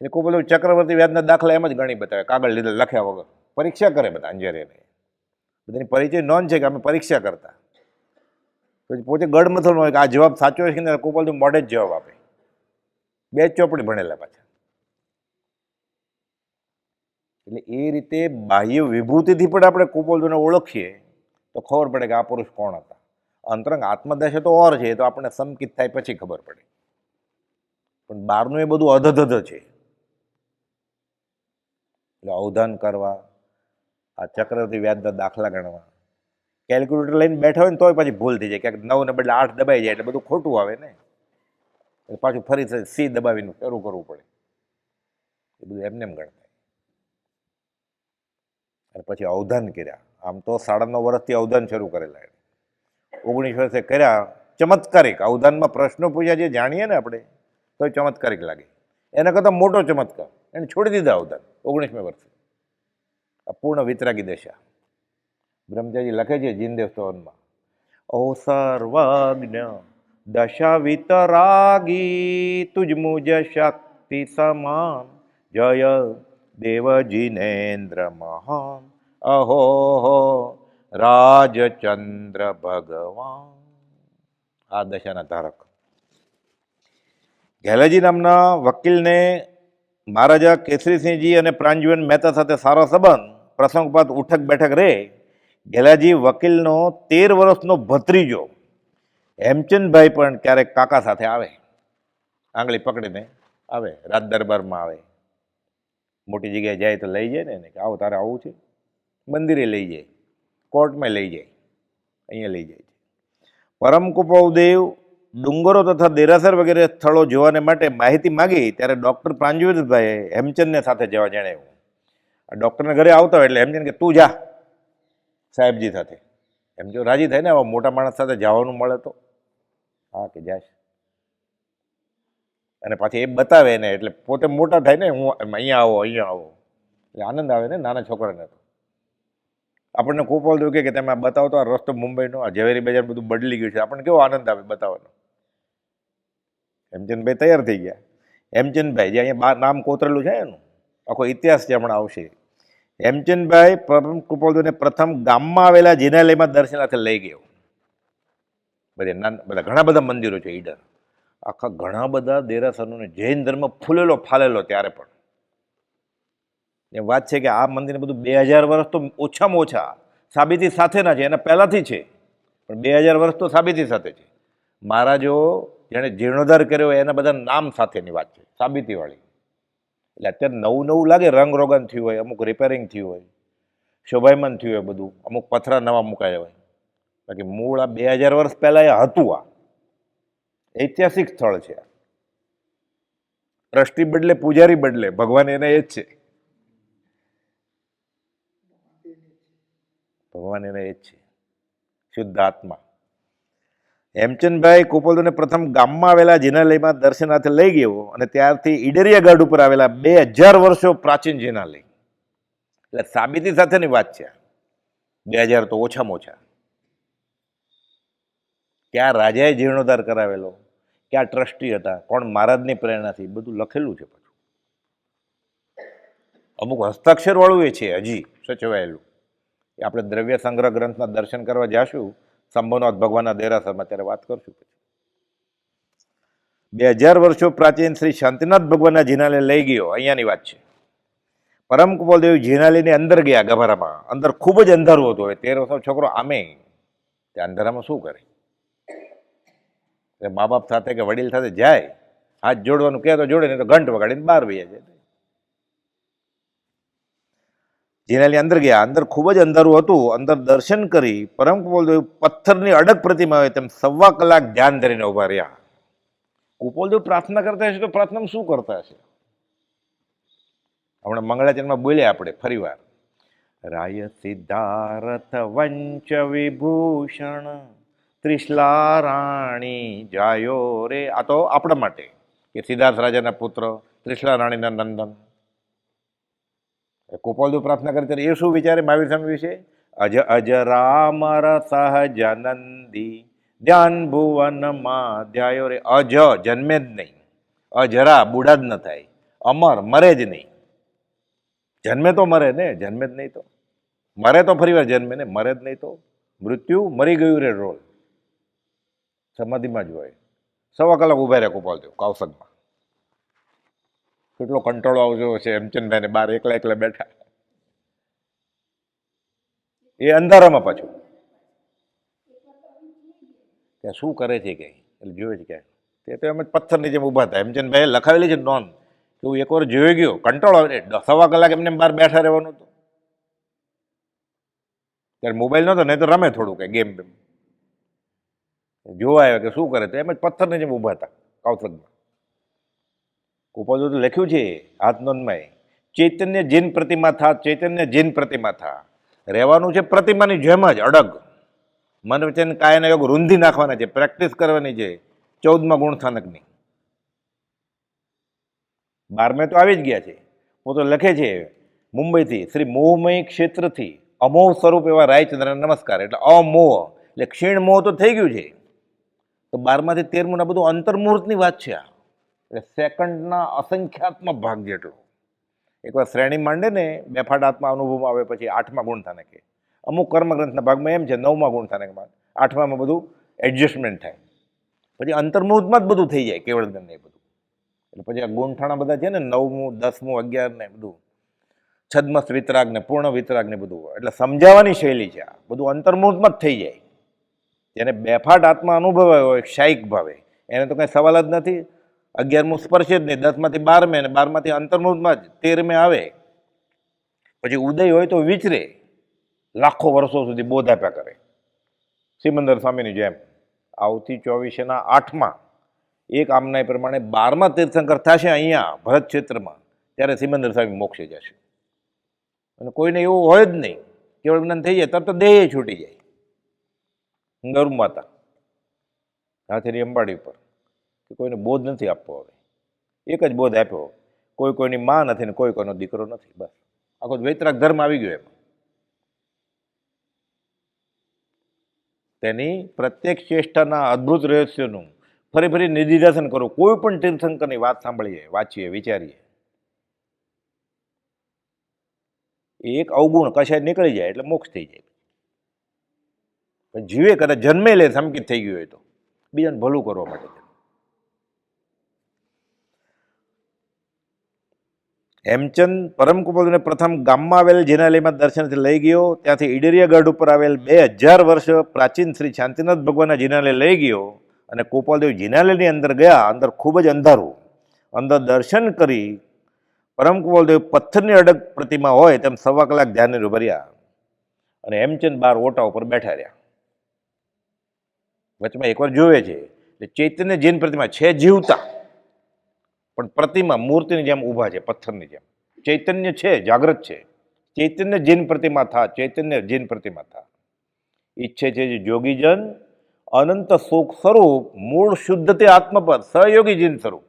એટલે ગોપાલદેવ ચક્રવર્તી વ્યાજના દાખલા એમ જ ગણી બતાવે, કાગળ લીધે લખ્યા વગર. પરીક્ષા કરે બધા અંજારિયાને. બધાની પરિચય નોંધ છે કે અમે પરીક્ષા કરતા. પછી પોતે ગડમથલ હોય કે આ જવાબ સાચો છે કે ગોપાલદેવ મોઢે જ જવાબ આપે. 2 ચોપડી ભણેલા પાછા. એટલે એ રીતે બાહ્ય વિભૂતિથી પણ આપણે ગોપાલદેવને ઓળખીએ તો ખબર પડે કે આ પુરુષ કોણ હતા. અંતરંગ આત્મદશા તો ઓર છે, એ તો આપણને સંકિત થાય પછી ખબર પડે. પણ બહારનું એ બધું અધધધ છે. એટલે અવધાન કરવા, આ ચક્રવર્તી વ્યાજના દાખલા ગણવા, કેલ્ક્યુલેટર લઈને બેઠા હોય ને તોય પછી ભૂલ થઈ જાય, ક્યાંક 9 ને બદલે 8 દબાઈ જાય એટલે બધું ખોટું આવે ને. એટલે પાછું ફરી સી દબાવીને શરૂ કરવું પડે. એ બધું એમને એમ ગણતા. અને પછી અવધાન કર્યા. આમ તો 9.5 વર્ષથી અવધાન શરૂ કરેલા, 19 વર્ષે કર્યા. ચમત્કારિક અવધાનમાં પ્રશ્નો પૂછ્યા જે જાણીએ ને આપણે તો ચમત્કારિક લાગે. એના કરતાં મોટો ચમત્કાર એને છોડી દીધા અવધાન 19મે વર્ષે. અપૂર્ણ વિતરાગી દશા. બ્રહ્મચારી લખે છે જીનદેવ સ્તવનમાં, ઓ સર્વજ્ઞ દશા વિતરાગી તુજ મુજ શક્તિ સમાન જય દેવજીનેન્દ્ર મહાન અહો રાજચંદ્ર ભગવાન. આ દશાના ધારક ઘેલાજી નામના વકીલને મહારાજા કેસરીસિંહજી અને પ્રાંજુવન મહેતા સાથે સારો સંબંધ, પ્રસંગપાત ઉઠક બેઠક રહે. ઘેલાજી વકીલનો 13 વર્ષનો ભત્રીજો હેમચંદભાઈ પણ ક્યારેક કાકા સાથે આવે, આંગળી પકડીને આવે, રાજ દરબારમાં આવે. મોટી જગ્યાએ જાય તો લઈ જાય ને કે આવો તારે આવું છે, મંદિરે લઈ જાય, કોર્ટમાં લઈ જાય, અહીંયા લઈ જાય છે. પરમ કુપાવદેવ ડુંગરો તથા દેરાસર વગેરે સ્થળો જોવાને માટે માહિતી માગી ત્યારે ડૉક્ટર પ્રાંજુવનભાઈએ હેમચંદને સાથે જવા જણાવ્યું. આ ડૉક્ટરના ઘરે આવતા હોય એટલે હેમચંદ કે તું જા સાહેબજી સાથે. એમ જો રાજી થાય ને આવા મોટા માણસ સાથે જવાનું મળે તો, હા કે જાશ. અને પાછી એ બતાવે ને એટલે પોતે મોટા થાય ને, હું અહીંયા આવો એટલે આનંદ આવે ને નાના છોકરાને. તો આપણને કુપાવદેવ કે તમે આ બતાવો તો આ રસ્તો મુંબઈનો, આ ઝવેરી બજાર બધું બદલી ગયું છે, આપણને કેવો આનંદ આવે બતાવવાનો. હેમચંદભાઈ તૈયાર થઈ ગયા. હેમચંદભાઈ જે અહીંયા નામ કોતરેલું છે એનું આખો ઇતિહાસ છે, હમણાં આવશે. હેમચંદભાઈ પરમ કુપાવદેવને પ્રથમ ગામમાં આવેલા જિનાલયમાં દર્શનાર્થે લઈ ગયો. બધા ઘણા બધા મંદિરો છે ઈડર, આખા ઘણા બધા દેરાસરોને જૈન ધર્મ ફૂલેલો ફાલેલો ત્યારે પણ. એ વાત છે કે આ મંદિરને બધું 2000 વર્ષ તો ઓછામાં ઓછા સાબિતી સાથેના છે, એના પહેલાંથી છે, પણ 2000 વર્ષ તો સાબિતી સાથે છે. મહારાજો જેણે જીર્ણોદ્ધાર કર્યો એના બધા નામ સાથેની વાત છે, સાબિતીવાળી. એટલે અત્યારે નવું નવું લાગે, રંગ રોગન થયું હોય, અમુક રિપેરિંગ થયું હોય, શોભાયમાન થયું હોય બધું, અમુક પથરા નવા મુકાયા હોય. બાકી મૂળ આ 2000 વર્ષ પહેલાં એ હતું. આ ઐતિહાસિક સ્થળ છે. ટ્રસ્ટી બદલે પૂજારી બદલે, ભગવાન એને એ જ છે, ભગવાન એને એ જ છે, શુદ્ધ આત્મા. હેમચંદભાઈ કુપાવદેવને પ્રથમ ગામમાં આવેલા જિનાલયમાં દર્શનાર્થે લઈ ગયો અને ત્યારથી ઈડરિયા ગઢ ઉપર આવેલા 2000 વર્ષો પ્રાચીન જિનાલય, એટલે સાબિતી સાથેની વાત છે. 2000 તો ઓછામાં ઓછા. ક્યાં રાજાએ જીર્ણોદ્ધાર કરાવેલો, ક્યાં ટ્રસ્ટી હતા, કોણ મહારાજની પ્રેરણાથી, બધું લખેલું છે. પાછું અમુક હસ્તાક્ષર વાળું એ છે હજી સચવાયેલું. એ આપણે દ્રવ્ય સંગ્રહ ગ્રંથના દર્શન કરવા જાશું શંભુનાથ ભગવાનના દેરાસરમાં, ત્યારે વાત કરશું. પછી 2000 વર્ષો પ્રાચીન શ્રી શાંતિનાથ ભગવાનના જિનાલય લઈ ગયો. અહીંયાની વાત છે. પરમ કુપાવદેવ જિનાલયની અંદર ગયા. ગભારામાં અંદર ખૂબ જ અંધારું હતું. હવે 13 વર્ષનો છોકરો આમે તે અંધારામાં શું કરે? મા બાપ સાથે કે વડીલ સાથે જાય, હાથ જોડવાનું કહે તો જોડે, નહીં તો ઘંટ વગાડીને બહાર વહી જાય. જિનાલય અંદર ગયા. અંદર ખૂબ જ અંધારું હતું. અંદર દર્શન કરી પરમ કુપાવદેવ પથ્થરની અડગ પ્રતિમા હોય તેમ 1.25 કલાક ધ્યાન ધરીને ઉભા રહ્યા. કુપાવદેવ પ્રાર્થના કરતા હશે તો પ્રાર્થનામાં શું કરતા હશે? હમણાં મંગળાચરણમાં બોલ્યા આપણે ફરીવાર, રાય સિદ્ધાર્થ વંચ વિભૂષણ ત્રિશલા રાણી જાયો રે. આ તો આપણા માટે કે સિદ્ધાર્થ રાજાના પુત્ર, ત્રિશલા રાણીના નંદન. કુપાવદેવ પ્રાર્થના કરી ત્યારે એ શું વિચારે મહાવીર સ્વામી વિશે? અજરામર સહજાનંદી ધ્યાન ભુવનમાં ધ્યાયો રે. અજ જન્મે જ નહીં, અજરા બુઢા જ ન થાય, અમર મરે જ નહીં. જન્મે તો મરે ને, જન્મે જ નહીં તો મરે તો ફરી વાર જન્મે ને, મરે જ નહીં તો મૃત્યુ મરી ગયું રે રોલ. સમાધિમાં જ હોય. 1.25 કલાક ઉભા રહ્યા કુપાવદેવ કૌશકમાં. કેટલો કંટાળો આવજો છે હેમચંદભાઈને, બહાર એકલા એકલા બેઠા, એ અંધારામાં. પાછું ત્યાં શું કરે છે કે એટલે જોવે છે ક્યાંય, તે તો એમ જ પથ્થરની જેમ ઊભા હતા. હેમચંદભાઈએ લખાવેલી છે નોંધ કે હું એકવાર જોઈ ગયો, કંટાળો આવે. 1.25 કલાક એમને બહાર બેઠા રહેવાનું હતું. ત્યારે મોબાઈલ નહોતો, નહીં તો રમે થોડું કંઈ ગેમ બેમ. જોવા આવ્યા કે શું કરે, તો એમ જ પથ્થરની જેમ ઊભા હતા કૌશકમાં. કુપાવદેવ તો લખ્યું છે હાથ નોંધમાં, ચૈતન્ય જીન પ્રતિમા થા, ચૈતન્ય જીન પ્રતિમા થા. રહેવાનું છે પ્રતિમાની જેમ જ અડગ. મન વચન કાયના યોગ રૂંધી નાખવાના છે, પ્રેક્ટિસ કરવાની છે 14મા ગુણસ્થાનકની. 12મે તો આવી જ ગયા છે. હું તો લખે છે મુંબઈથી શ્રી મોહમય ક્ષેત્રથી અમોહ સ્વરૂપ એવા રાયચંદ્રને નમસ્કાર. એટલે અમોહ એટલે ક્ષીણ મોહ તો થઈ ગયું છે. તો 12માંથી 13મું બધું અંતર્મુહૂર્તની વાત છે. આ એટલે સેકન્ડના અસંખ્યાત્મક ભાગ જેટલો. એકવાર શ્રેણી માંડે ને બેફાટ આત્મા અનુભવમાં આવે પછી 8મા ગુણસ્થાનકે અમુક કર્મગ્રંથના ભાગમાં એમ છે 9મા ગુણસ્થાનકમાં 8મામાં બધું એડજસ્ટમેન્ટ થાય, પછી અંતર્મુહૂર્તમાં જ બધું થઈ જાય કેવળ જ્ઞાન ને બધું. એટલે પછી આ ગુણઠાણા બધા છે ને 9મું 10મું 11 ને બધું છદ્મસ વિતરાગ ને પૂર્ણ વિતરાગ ને બધું, એટલે સમજાવવાની શૈલી છે. આ બધું અંતર્મુહૂર્તમાં જ થઈ જાય. જેને બેફાટ આત્મા અનુભવાય હોય શાયિક ભાવે એને તો કંઈ સવાલ જ નથી. 11મું સ્પર્શે જ નહીં, 10માંથી 12મે અને 12માંથી અંતર્મુહૂર્તમાં જ 13મે આવે. પછી ઉદય હોય તો વિચરે, લાખો વર્ષો સુધી બોધ આપ્યા કરે, સિમંદર સ્વામીની જેમ. આવતી 24ના 8મા એક આમના પ્રમાણે 12મા તીર્થંકર થશે અહીંયા ભરત ક્ષેત્રમાં, ત્યારે સિમંદર સ્વામી મોક્ષે જશે. અને કોઈને એવું હોય જ નહીં, કેવળ જ્ઞાન થઈ જાય તરત દેહ છૂટી જાય. ગરુ માતા હાથેરી અંબાડી પર કે કોઈને બોધ નથી આપવો. હવે એક જ બોધ આપ્યો, કોઈ કોઈની માં નથી ને કોઈ કોઈનો દીકરો નથી. બસ આખો વૈતરાગ ધર્મ આવી ગયો એમાં. તેની પ્રત્યેક ચેષ્ટાના અદ્ભુત રહસ્યોનું ફરી ફરી નિધિધ્યાસન કરો. કોઈ પણ તીર્થંકરની વાત સાંભળીએ, વાંચીએ, વિચારીએ, એક અવગુણ કશાય નીકળી જાય એટલે મોક્ષ થઈ જાય. જીવે કદાચ જન્મે લે સંકિત થઈ ગયું હોય તો બીજાને ભલું કરવા માટે. હેમચંદ પરમ કુપોલદેવને પ્રથમ ગામમાં આવેલ જિનાલયમાં દર્શનથી લઈ ગયો. ત્યાંથી ઈડરિયા ગઢ ઉપર આવેલ 2000 વર્ષ પ્રાચીન શ્રી શાંતિનાથ ભગવાનના જિનાલય લઈ ગયો અને કુપોલદેવ જિનાલયની અંદર ગયા. અંદર ખૂબ જ અંધારું. અંદર દર્શન કરી પરમ કુપોલદેવ પથ્થરની અડગ પ્રતિમા હોય તેમ 1.25 કલાક ધ્યાન ભર્યા અને હેમચંદ 12 ઓટા ઉપર બેઠા રહ્યા. વચમાં એકવાર જોવે છે ચૈતન્ય જૈન પ્રતિમા છે જીવતા, પણ પ્રતિમા મૂર્તિની જેમ ઊભા છે, પથ્થરની જેમ. ચૈતન્ય છે, જાગૃત છે. ચૈતન્ય જૈન પ્રતિમા થા, ચૈતન્ય જૈન પ્રતિમા થા. ઈચ્છે છે જે જોગીજન અનંત સુખ સ્વરૂપ મૂળ શુદ્ધ તે આત્મપદ સહયોગી જૈન સ્વરૂપ.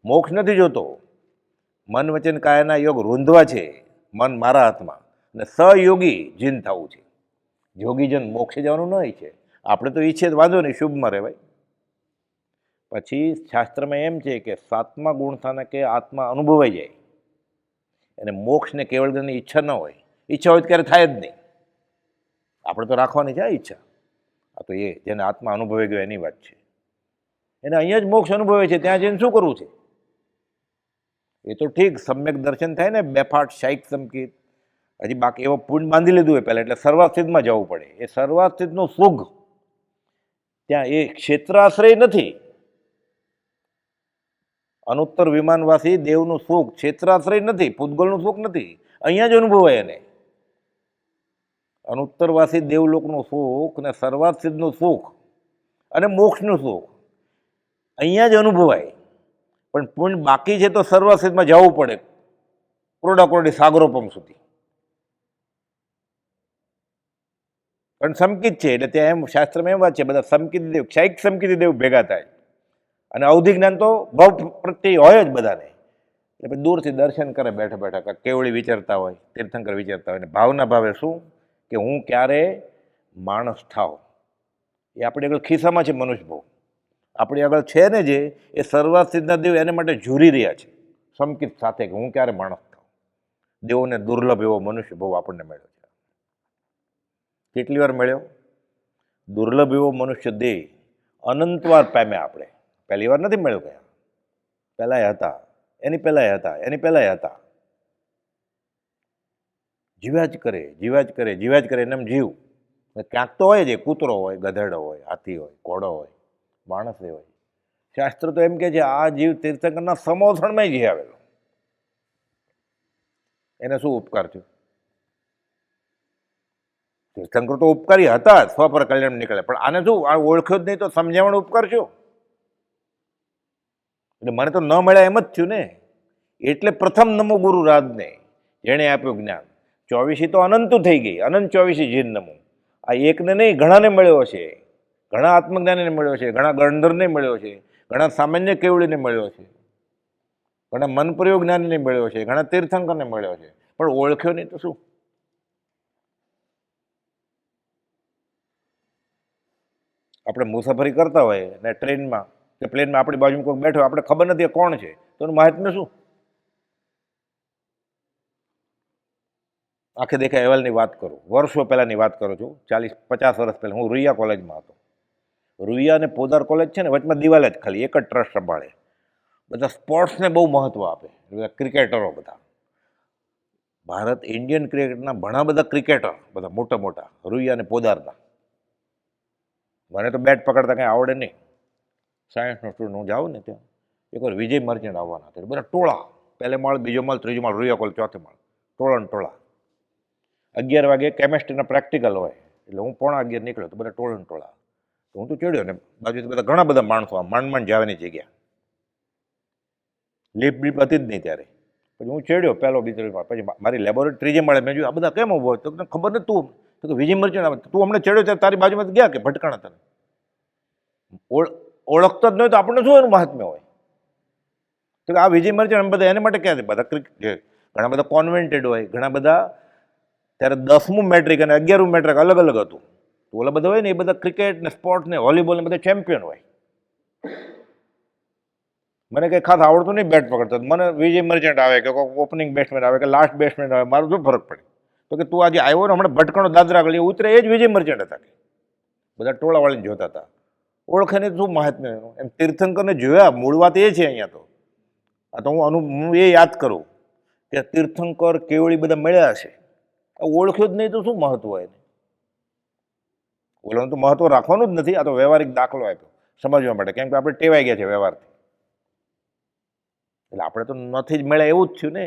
મોક્ષ નથી જોતો, મન વચન કાયાના યોગ રૂંધવા છે, મન મારા હાથમાં, અને સહયોગી જૈન થવું છે. જોગીજન મોક્ષે જવાનું નહીં છે. આપણે તો ઈચ્છે વાંધો નહીં, શુભમાં રહેવાય. પછી શાસ્ત્રમાં એમ છે કે 7મા ગુણસ્થાનકે આત્મા અનુભવાઈ જાય અને મોક્ષને કેવળ જ્ઞાનની ઈચ્છા ન હોય. ઈચ્છા હોય તો ક્યારે થાય જ નહીં. આપણે તો રાખવાની છે આ ઈચ્છા. આ તો એ જેને આત્મા અનુભવી ગયો એની વાત છે. એને અહીંયા જ મોક્ષ અનુભવે છે, ત્યાં જઈને શું કરવું છે? એ તો ઠીક સમ્યક દર્શન થાય ને, બેફાટ શાયિક સંકિત. હજી બાકી એવો પુણ્ય બાંધી લીધું હોય પહેલાં, એટલે સર્વાસ્થિતમાં જવું પડે. એ સર્વાસ્થિતનું સુખ ત્યાં એ ક્ષેત્રાશ્રય નથી. અનુત્તર વિમાનવાસી દેવનું સુખ ક્ષેત્રાશ્રય નથી, પૂતગલનું સુખ નથી, અહીંયા જ અનુભવાય એને. અનુત્તરવાસી દેવલોકનું સુખ ને સર્વાસ્થિતનું સુખ અને મોક્ષનું સુખ અહીંયા જ અનુભવાય. પણ પુણ્ય બાકી છે તો સર્વાસ્થિતમાં જવું પડે, કોરડા કોરડી સાગરોપમ સુધી. પણ સંકિત છે એટલે ત્યાં એમ શાસ્ત્રમાં એમ વાત છે, બધા સંકિત દેવ, ક્ષાયિક સંકિત દેવ ભેગા થાય. અને અવધિ જ્ઞાન તો ભવ પ્રત્યે હોય જ બધાને. એટલે દૂરથી દર્શન કરે બેઠા બેઠા, કેવળી વિચારતા હોય, તીર્થંકર વિચારતા હોય, ને ભાવના ભાવે શું કે હું ક્યારે માણસ થાવ. એ આપણી આગળ ખિસ્સામાં છે મનુષ્ય ભાવ. આપણી આગળ છે ને જે, એ સર્વાસ્થિતના દેવ એને માટે ઝૂરી રહ્યા છે સંકિત સાથે કે હું ક્યારે માણસ થાવ. દેવોને દુર્લભ એવો મનુષ્ય ભાવ આપણને મળ્યો છે. કેટલી વાર મળ્યો? દુર્લભ એવો મનુષ્ય દેહ અનંતવાર પામ્યા આપણે. પહેલી વાર નથી મળ્યો કયા, પહેલાંય હતા, એની પહેલાંય હતા, એની પહેલાંય હતા. જીવ્યા જ કરે, જીવ્યા જ કરે, જીવ્યા જ કરે, એને એમ જીવ. ક્યાંક તો હોય જ, કૂતરો હોય, ગધેડો હોય, હાથી હોય, ઘોડો હોય, માણસ હોય. શાસ્ત્ર તો એમ કે છે આ જીવ તીર્થંકરના સમોસણમાં જ આવેલો. એને શું ઉપકાર થયો? તીર્થંકર તો ઉપકારી હતા, સ્વપર કલ્યાણ નીકળે, પણ આને શું આ ઓળખ્યો જ નહીં તો સમજાવવાનો ઉપકાર શું? એટલે મને તો ન મળ્યા એમ જ થયું ને. એટલે પ્રથમ નમો ગુરુ રાજને, જેણે આપ્યું જ્ઞાન. 24 તો અનંત થઈ ગઈ, અનંત 24 જીન નમો. આ એકને નહીં ઘણાને મળ્યો છે, ઘણા આત્મજ્ઞાનીને મળ્યો છે, ઘણા ગણધરને મળ્યો છે, ઘણા સામાન્ય કેવળીને મળ્યો છે, ઘણા મન પ્રયોગ જ્ઞાનીને મળ્યો છે, ઘણા તીર્થંકરને મળ્યો છે, પણ ઓળખ્યો નહીં તો શું? આપણે મુસાફરી કરતા હોય ને ટ્રેનમાં કે પ્લેનમાં આપણી બાજુમાં કોઈ બેઠો, આપણે ખબર નથી કોણ છે, તો એનું મહાત્મ્ય શું? આંખે દેખાય અહેવાલની વાત કરું, વર્ષો પહેલાંની વાત કરું છું, 40-50 વર્ષ પહેલાં હું રૂઈયા કોલેજમાં હતો. રૂઈયા અને પોદાર કોલેજ છે ને, વચમાં દિવાલ જ ખાલી એક જ ટ્રસ્ટ સંભાળે. બધા સ્પોર્ટ્સને બહુ મહત્ત્વ આપે, બધા ક્રિકેટરો બધા. ભારત ઇન્ડિયન ક્રિકેટના ઘણા બધા ક્રિકેટર, બધા મોટા મોટા રૂઈયા અને પોદારના. મને તો બેટ પકડતા કંઈ આવડે નહીં. સાયન્સનો સ્ટુડન્ટ હું જાઉં ને ત્યાં એકવાર વિજય મર્ચન્ટ આવવાના હતા, બધા ટોળા, પહેલે માળ, બીજો માળ, ત્રીજો માળ, રૂઈયા કોલેજ ચોથે માળ, ટોળા ને ટોળા. 11 વાગે કેમેસ્ટ્રીના પ્રેક્ટિકલ હોય, એટલે હું 11:15 નીકળ્યો તો બધા ટોળા ને ટોળા. તો હું તો ચડ્યો ને, બાજુથી બધા ઘણા બધા માણસો, આમ માંડ જવાની જગ્યા, લિફ્ટ બીપ હતી જ નહીં ત્યારે. પછી હું ચડ્યો પહેલો બીજો માળ, પછી મારી લેબોરેટરી ત્રીજે માળે. મેં જોયું આ બધા કેમ ઊભો હોય, તો તને ખબર નથી તું તો કે વિજય મર્ચન્ટ આવે, તું અમને ચડ્યો ત્યારે તારી બાજુમાં ગયા કે ભટકાણા તને ઓળખતો જ નહીં, તો આપણને શું એનું મહાત્મ્ય હોય? તો કે આ વિજય મર્ચન્ટ બધા એને માટે ક્યાં છે, બધા ક્રિકેટ, ઘણા બધા કોન્વેન્ટેડ હોય, ઘણા બધા ત્યારે 10મું મેટ્રિક અને 11મું મેટ્રિક અલગ અલગ હતું. તો ઓલા બધા હોય ને એ બધા ક્રિકેટ ને સ્પોર્ટ ને વોલીબોલ ને બધા ચેમ્પિયન હોય. મને કંઈ ખાસ આવડતું નહીં બેટ પકડતો, મને વિજય મર્ચન્ટ આવે કે કોઈ ઓપનિંગ બેટ્સમેન આવે કે લાસ્ટ બેટ્સમેન આવે, મારો શું ફરક પડે? તો કે તું આજે આવ્યો ને હમણાં ભટકણો દાદરા ગળી ઉતરે એ જ વિજય મર્ચન્ટ હતા. કે બધા ટોળાવાળીને જોતા હતા, ઓળખે ને શું મહાત્મ્ય એનું? એમ તીર્થંકરને જોયા, મૂળ વાત એ છે અહીંયા તો. આ તો હું એ યાદ કરું કે તીર્થંકર કેવળી બધા મળ્યા છે, ઓળખ્યો જ નહીં તો શું મહત્વ હોય? ઓલાનું તો મહત્વ રાખવાનું જ નથી. આ તો વ્યવહારિક દાખલો આપ્યો સમજવા માટે, કેમ કે આપણે ટેવાઈ ગયા છે વ્યવહારથી. એટલે આપણે તો નથી જ મળ્યા એવું જ થયું ને.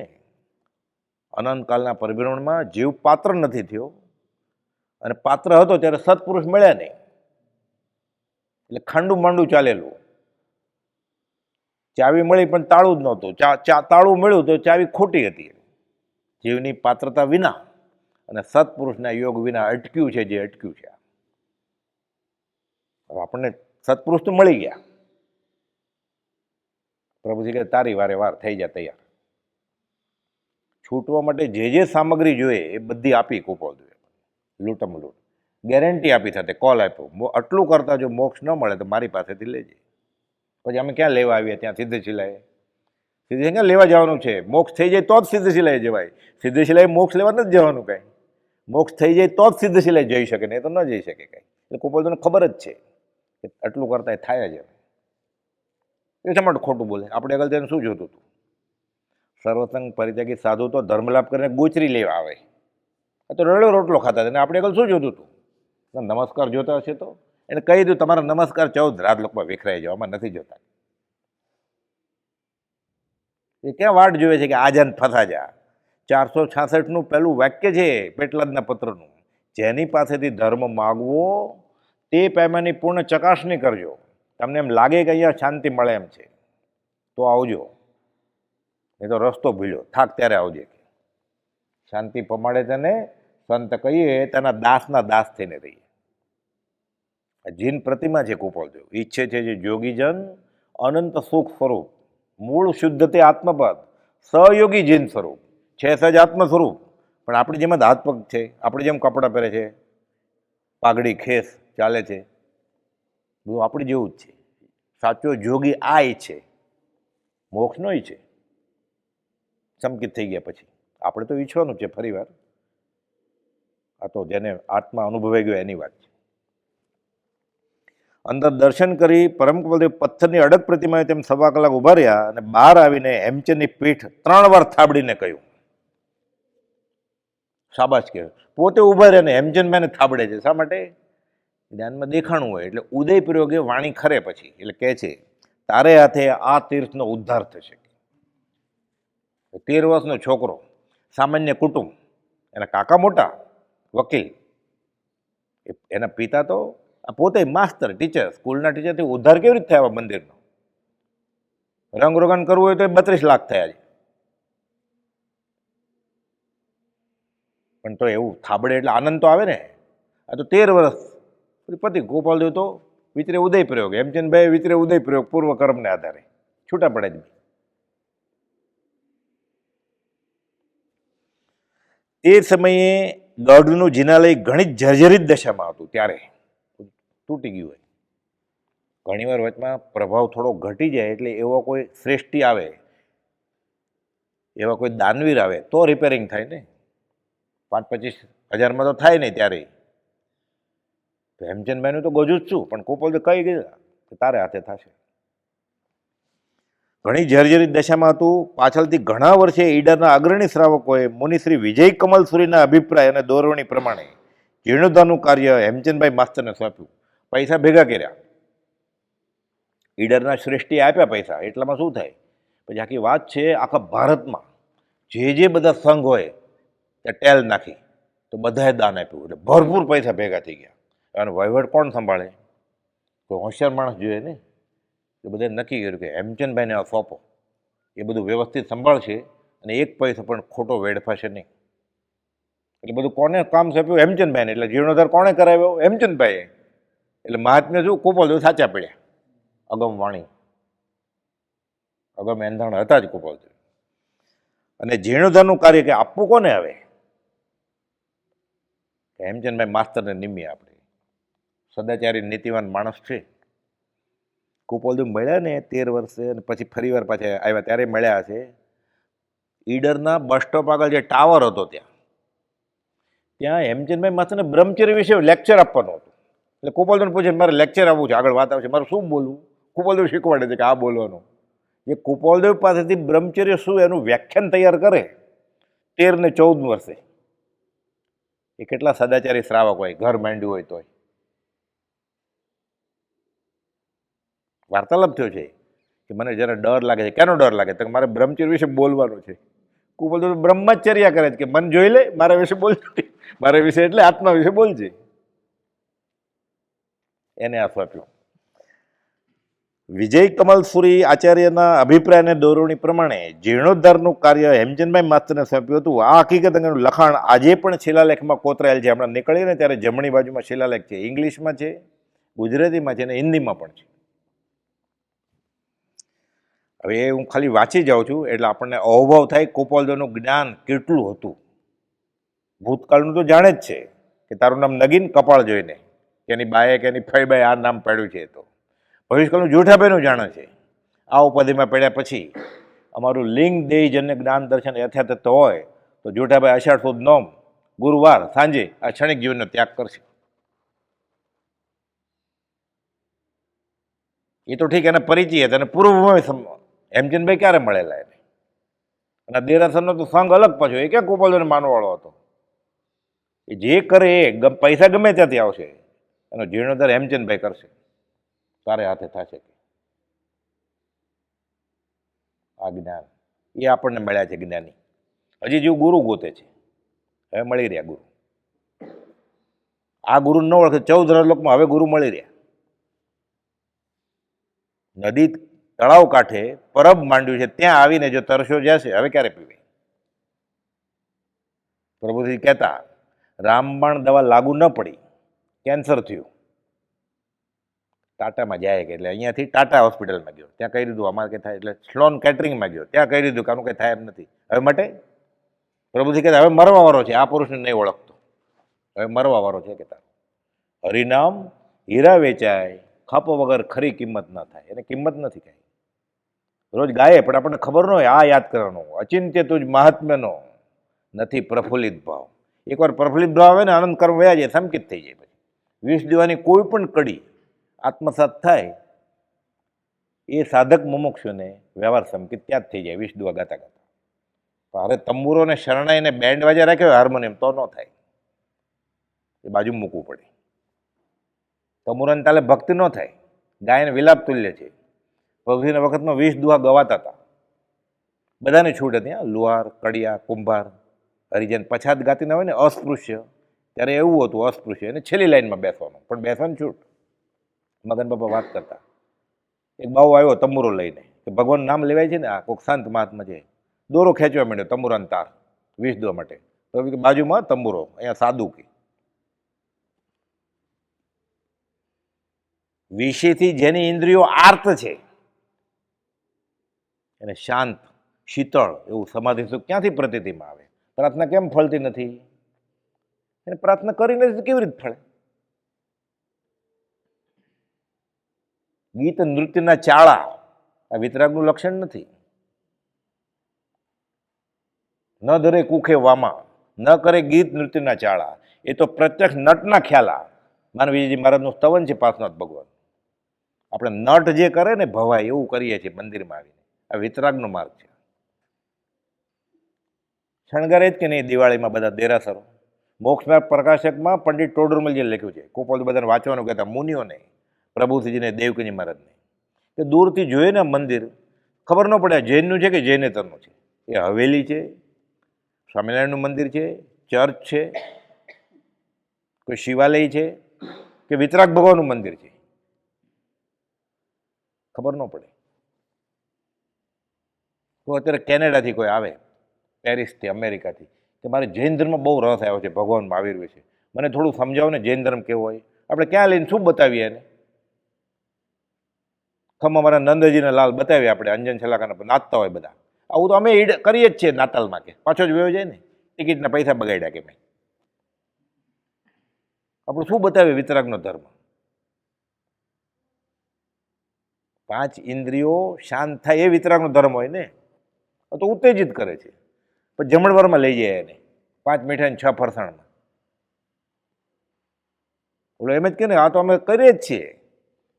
અનંતકાલના પરિભ્રમણમાં જીવ પાત્ર નથી થયો, અને પાત્ર હતો ત્યારે સત્પુરુષ મળ્યા નહીં, એટલે ખાંડું માંડું ચાલેલું. ચાવી મળી પણ તાળું જ નહોતું, તાળું મળ્યું તો ચાવી ખોટી હતી. જીવની પાત્રતા વિના અને સત્પુરુષના યોગ વિના અટક્યું છે જે અટક્યું છે. હવે આપણને સત્પુરુષ તો મળી ગયા. પ્રભુજી કે તારી વારે વાર થઈ જાય તૈયાર. છૂટવા માટે જે જે સામગ્રી જોઈએ એ બધી આપી કુપોલ જોઈએ, લૂંટમ લૂંટ ગેરંટી આપી સાથે કોલ આપ્યો, આટલું કરતા જો મોક્ષ ન મળે તો મારી પાસેથી લેજે. પછી અમે ક્યાં લેવા આવીએ ત્યાં સિદ્ધશિલાએ? સિદ્ધશિલા ક્યાં લેવા જવાનું છે? મોક્ષ થઈ જાય તો જ સિદ્ધશિલાએ જવાય. સિદ્ધશિલાએ મોક્ષ લેવા નથી જવાનું કાંઈ. મોક્ષ થઈ જાય તો જ સિદ્ધશિલાએ જઈ શકે, નહીં તો ન જઈ શકે કાંઈ. એટલે કુપોલ તને ખબર જ છે કે આટલું કરતા એ થાય જ. એ શા માટે ખોટું બોલે? આપણે આગળ તેને શું જોતું હતું? સર્વસંગ પરિત્યાગી સાધુ તો ધર્મલાભ કરીને ગોચરી લેવા આવે, આ તો રડો રોટલો ખાતા હતા. આપણે આગળ શું જોતું હતું? નમસ્કાર જોતા હશે તો એને કહી દઉં તમારા નમસ્કાર 14 રાજલોકમાં વિખરાઈ જાવ, આમાં નથી જોતા. એ ક્યાં વાટ જોવે છે કે આજાન ફસા જા? 466નું પહેલું વાક્ય છે પેટલાદના પત્રનું, જેની પાસેથી ધર્મ માગવો તે પેમાની પૂર્ણ ચકાસણી કરજો. તમને એમ લાગે કે અહીંયા શાંતિ મળે એમ છે તો આવજો, નહીં તો રસ્તો ભૂલ્યો, થાક ત્યારે આવજે. શાંતિ પમાડે તેને સંત કહીએ, તેના દાસના દાસ થઈને રહીએ. જીન પ્રતિમા છે કુપોલ દેવ, ઈચ્છે છે જે જોગીજન અનંત સુખ સ્વરૂપ, મૂળ શુદ્ધ તે આત્મપદ, સહયોગી જીન સ્વરૂપ છે, સજ આત્મ સ્વરૂપ. પણ આપણી જેમ જ હાથ પગ છે, આપણી જેમ કપડાં પહેરે છે, પાઘડી ખેસ ચાલે છે, બધું આપણી જેવું જ છે. સાચો જોગી આ છે, મોક્ષ નો છે. સંકિત થઈ ગયા પછી આપણે તો ઈચ્છવાનું છે ફરી વાર. આ તો જેને આત્મા અનુભવાઈ ગયો એની વાત છે. અંદર દર્શન કરી પરમ કુપોલદેવ પથ્થરની અડગ પ્રતિમાએ તેમ 1.25 કલાક ઊભા રહ્યા અને બહાર આવીને હેમચંદની પીઠ 3 વાર થાબડીને કહ્યું, શાબાશ કહેવાય. પોતે ઊભા રહ્યા ને હેમચંદભાઈને થાબડે છે. શા માટે? જ્ઞાનમાં દેખાણું હોય એટલે ઉદયપૂર્વકે વાણી ખરે પછી એટલે કહે છે, તારે હાથે આ તીર્થનો ઉદ્ધાર થશે. 13 વર્ષનો છોકરો, સામાન્ય કુટુંબ, એના કાકા મોટા વકીલ, એના પિતા તો પોતે માસ્તર ટીચર, સ્કૂલના ટીચરથી ઉદ્ધાર કેવી રીતે થયા મંદિરનો? રંગરોગન કરવું હોય તો 32 લાખ થયા છે. પણ તો એવું થાબડે એટલે આનંદ તો આવે ને. આ તો 13 વર્ષ પતિ ગોપાલદેવ તો વિચરે ઉદય પ્રયોગ, હેમચંદભાઈ વિચરે ઉદય પ્રયોગ પૂર્વ કર્મને આધારે છૂટા પડે જ. એ સમયે ગઢનું જિનાલય ઘણી જર્જરિત દશામાં હતું, ત્યારે તૂટી ગયું હોય. ઘણીવાર વચમાં પ્રભાવ થોડો ઘટી જાય એટલે એવો કોઈ શ્રેષ્ઠી આવે, એવા કોઈ દાનવીર આવે તો રિપેરિંગ થાય ને. 5-25 હજારમાં તો થાય નહીં ત્યારે. તો હેમચંદભાઈનું તો ગજું જ છું, પણ કુપોલદેવ કહી ગયા કે તારે હાથે થશે. ઘણી જર્જરિત દશામાં હતું. પાછળથી ઘણા વર્ષે ઈડરના અગ્રણી શ્રાવકોએ મુનિશ્રી વિજય કમલ સુરીના અભિપ્રાય અને દોરવણી પ્રમાણે જીર્ણોદ્ધારનું કાર્ય હેમચંદભાઈ માસ્તરને સોંપ્યું. પૈસા ભેગા કર્યા, ઈડરના શ્રેષ્ઠીએ આપ્યા પૈસા. એટલામાં શું થાય, પછી આખી વાત છે આખા ભારતમાં જે બધા સંઘ હોય ત્યાં ટેલ નાખી, તો બધાએ દાન આપ્યું, એટલે ભરપૂર પૈસા ભેગા થઈ ગયા. અને વહીવટ કોણ સંભાળે? કોઈ હોશિયાર માણસ જોઈએ ને. એ બધાએ નક્કી કર્યું કે હેમચંદભાઈને આ સોંપો, એ બધું વ્યવસ્થિત સંભાળશે અને એક પૈસો પણ ખોટો વેડફાશે નહીં. એટલે બધું કોને કામ સોંપ્યું? હેમચંદભાઈને. એટલે જીર્ણોદ્ધાર કોણે કરાવ્યો? હેમચંદભાઈએ. એટલે મહાત્મ્ય શું, કુપોલદેવ સાચા પડ્યા. અગમ વાણી, અગમ એંધાણ હતા જ કુપોલદેવ. અને જીર્ણોદ્ધારનું કાર્ય કે આપવું કોને આવે? હેમચંદભાઈ માસ્તરને નિમીએ. આપણે સદાચારી નીતિવાન માણસ છે. કુપોલદેવ મળ્યા ને 13 વર્ષે, અને પછી ફરીવાર પાછા આવ્યા ત્યારે મળ્યા છે. ઈડરના બસ સ્ટોપ આગળ જે ટાવર હતો ત્યાં હેમચંદભાઈ માસ્તરને બ્રહ્મચર્ય વિશે લેક્ચર આપવાનું હતું. એટલે કુપોલદેવને પૂછે મારે લેક્ચર આપવું છે, આગળ વાત આવશે, મારે શું બોલવું? કુપોલદેવ શીખવાડે છે કે આ બોલવાનું. એ કુપોલદેવ પાસેથી બ્રહ્મચર્ય શું એનું વ્યાખ્યાન તૈયાર કરે 13 ને 14 વર્ષે. એ કેટલા સદાચારી શ્રાવક હોય, ઘર માંડ્યું હોય તોય. વાર્તાલાપ થયો છે કે મને જરા ડર લાગે છે. કેનો ડર લાગે? તો મારે બ્રહ્મચર્ય વિશે બોલવાનું છે. કુપોલદેવ બ્રહ્મચર્યા કરે છે કે મન જોઈ લે, મારા વિશે બોલજે, મારા વિશે એટલે આત્મા વિશે બોલજે. એને આ સોંપ્યું. વિજય કમલ સુરી આચાર્યના અભિપ્રાય અને દોરવણી પ્રમાણે જીર્ણોદ્ધારનું કાર્ય હેમચંદભાઈ માસ્તરને સોંપ્યું હતું. આ હકીકત અંગેનું લખાણ આજે પણ શિલાલેખમાં કોતરાયેલ છે. હમણાં નીકળીએ ને ત્યારે જમણી બાજુમાં શિલાલેખ છે. ઇંગ્લિશમાં છે, ગુજરાતીમાં છે અને હિન્દીમાં પણ છે. હવે હું ખાલી વાંચી જાઉં છું એટલે આપણને અહોભાવ થાય કુપોલદેવનું જ્ઞાન કેટલું હતું. ભૂતકાળનું તો જાણે જ છે કે તારું નામ નગીન કપાળ જોઈને કે એની બાએ કે એની ફઈબાએ આ નામ પાડ્યું છે. તો ભવિષ્યકાળનું જૂઠાભાઈનું જાણે છે. આ ઉપાધિમાં પડ્યા પછી અમારું લિંગ દેહજન્ય જ્ઞાન દર્શન યથાર્થ હોય તો જૂઠાભાઈ અષાઢ સુદ નોમ ગુરુવાર સાંજે આ ક્ષણિક જીવનનો ત્યાગ કરશે. એ તો ઠીક, એને પરિચય હતા અને પૂર્વભૂમિ હેમચંદભાઈ ક્યારે મળેલા એને. અને દેરાસરનો તો સંઘ અલગ પાછો. એ ક્યાં કુપોલદેવને માનવાળો હતો? એ જે કરે એ પૈસા ગમે ત્યાંથી આવશે, એનો જીર્ણોદ્ધાર હેમચંદભાઈ કરશે, તારે હાથે થશે. આ જ્ઞાન એ આપણને મળ્યા છે જ્ઞાની. હજી જેવું ગુરુ ગોતે છે. હવે મળી રહ્યા ગુરુ. આ ગુરુ ન ઓળખે 14 લોકમાં હવે ગુરુ મળી રહ્યા. નદી તળાવ કાંઠે પરબ માંડ્યું છે, ત્યાં આવીને જો તરસ્યો જશે હવે ક્યારે પીવે? પ્રભુજી કહેતા રામબાણ દવા લાગુ ન પડી, કેન્સર થયું, ટાટામાં જાય કે એટલે અહીંયાથી ટાટા હોસ્પિટલમાં ગયો, ત્યાં કહી દીધું અમારે કંઈ થાય. એટલે સ્લોન કેટરિંગમાં ગયો, ત્યાં કહી દીધું કે આનું કંઈ થાય એમ નથી. હવે માટે પ્રભુજી કહેતા હવે મરવાવાળો છે, આ પુરુષને નહીં ઓળખતો, હવે મરવાવાળો છે. કહેતા હરિનામ હીરા વેચાય, ખાપો વગર ખરી કિંમત ન થાય. એને કિંમત નથી કાંઈ. રોજ ગાય પણ આપણને ખબર ન હોય. આ યાદ કરવાનું, અચિંત્ય તુજ મહાત્મ્યનો નથી પ્રફુલ્લિત ભાવ. એકવાર પ્રફુલ્લિત ભાવ આવે ને આનંદ કર્મ વયા જાય, સંકિત થઈ જાય. પછી 20 દીવાની કોઈ પણ કડી આત્મસાત થાય એ સાધક મુમુક્ષુને વ્યવહાર સંકિત ત્યાં જ થઈ જાય 20 દીવા ગાતા ગાતા. અરે તંબુરોને શરણાઈને બેન્ડ વાજા રાખ્યો હાર્મોનિયમ તો ન થાય, એ બાજુ મૂકવું પડે. તંબુરાને તાલે ભક્તિ ન થાય. ગાયને વિલાપ તુલ્ય છે. પ્રભુજીના વખતમાં 20 દુઆ ગવાતા હતા. બધાને છૂટ હતી. લુહાર, કડિયા, કુંભાર, હરિજન પછાત ગાતી ના હોય ને અસ્પૃશ્ય, ત્યારે એવું હતું અસ્પૃશ્ય એને છેલ્લી લાઈનમાં બેસવાનું, પણ બેસવાની છૂટ. મગન બાપા વાત કરતા, એક બાવો આવ્યો તંબુરો લઈને કે ભગવાન નામ લેવાય છે ને, આ કોઈક સંત મહાત્મા છે, દોરો ખેંચવા માંડ્યો તંબુરાનો તાર 20 દુઆ માટે. તો બાજુમાં તંબુરો, અહીંયા સાદું કે વિષયથી જેની ઇન્દ્રિયો આર્ત છે એને શાંત શીતળ એવું સમાધિ સુખ ક્યાંથી પ્રતીતિમાં આવે? પ્રાર્થના કેમ ફળતી નથી? એને પ્રાર્થના કરી નથી કેવી રીતે ફળે? ગીત નૃત્યના ચાળા આ વિતરાગનું લક્ષણ નથી. ન ધરે કુખે વામા, ન કરે ગીત નૃત્યના ચાળા. એ તો પ્રત્યક્ષ નટના ખ્યાલા. માનવીજી મહારાજનું સ્તવન છે પાર્શ્વનાથ ભગવાન. આપણે નટ જે કરે ને ભવાય એવું કરીએ છીએ મંદિરમાં આવીને. આ વિતરાગનો માર્ગ છે. શણગારે જ કે નહીં દિવાળીમાં બધા દેરાસરો. મોક્ષના પ્રકાશકમાં પંડિત ટોડરમલજીએ લખ્યું છે, કોપલ બધાને વાંચવાનું કહેતા મુનિઓને, પ્રભુસિંહજીને, દેવકીજી મહારાજને, કે દૂરથી જોઈએ ને મંદિર ખબર ન પડે જૈનનું છે કે જૈનેતરનું છે. એ હવેલી છે, સ્વામિનારાયણનું મંદિર છે, ચર્ચ છે, કોઈ શિવાલય છે કે વિતરાગ ભગવાનનું મંદિર છે, ખબર ન પડે. તો અત્યારે કેનેડાથી કોઈ આવે, પેરિસથી, અમેરિકાથી, કે મારે જૈન ધર્મ બહુ રસ આવ્યો છે ભગવાન મહાવીર વિશે, મને થોડું સમજાવો ને જૈન ધર્મ કેવો હોય. આપણે ક્યાં લઈને શું બતાવીએ એને? ખમ અમારા નંદજીના લાલ બતાવીએ આપણે, અંજન છલાકાના નાચતા હોય બધા. આવું તો અમે કરીએ જ છીએ નાતાલમાં, કે પાછો જ વયો જાય ને, ટિકિટના પૈસા બગાડ્યા કે મેં. આપણું શું બતાવીએ વિતરાગનો ધર્મ? 5 ઇન્દ્રિયો શાંત થાય એ વિતરાગનો ધર્મ હોય ને. તો ઉત્તેજિત કરે છે, પણ જમણવારમાં લઈ જાય એને, 5 મીઠાઈ ને 6 ફરસાણમાં. બોલો એમ જ કે ને, આ તો અમે કરીએ જ છીએ.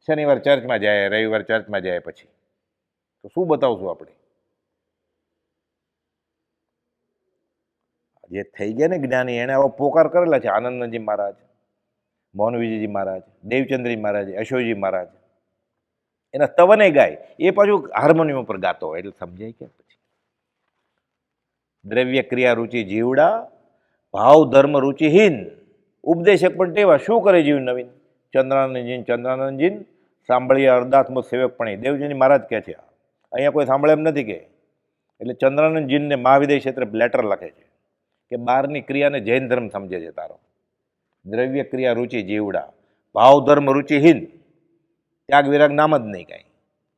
શનિવાર ચર્ચમાં જાય, રવિવાર ચર્ચમાં જાય, પછી તો શું બતાવશું આપણે? જે થઈ ગયા ને જ્ઞાની, એને આવો પોકાર કરેલા છે. આનંદજી મહારાજ, મોહનવીજી મહારાજ, દેવચંદ્રજી મહારાજ, અશોકજી મહારાજ, એના સ્તવને ગાય. એ પાછું હાર્મોનિયમ ઉપર ગાતો હોય, એટલે સમજાય કે પછી દ્રવ્ય ક્રિયા રૂચિ જીવડા, ભાવ ધર્મ રૂચિહીન, ઉપદેશક પણ ટેવા, શું કરે જીવ નવીન? ચંદ્રાનંદજી સાંભળીએ અર્ધાત્મ સેવક પણ. દેવજીની મહારાજ કહે છે, અહીંયા કોઈ સાંભળે એમ નથી કે. એટલે ચંદ્રાનંદજીને મહાવિદય ક્ષેત્રે લેટર લખે છે કે બહારની ક્રિયાને જૈન ધર્મ સમજે છે તારો. દ્રવ્ય ક્રિયા રૂચિ જીવડા, ભાવ ધર્મ રૂચિહીન, ત્યાગ વિરાગ નામ જ નહીં કાંઈ.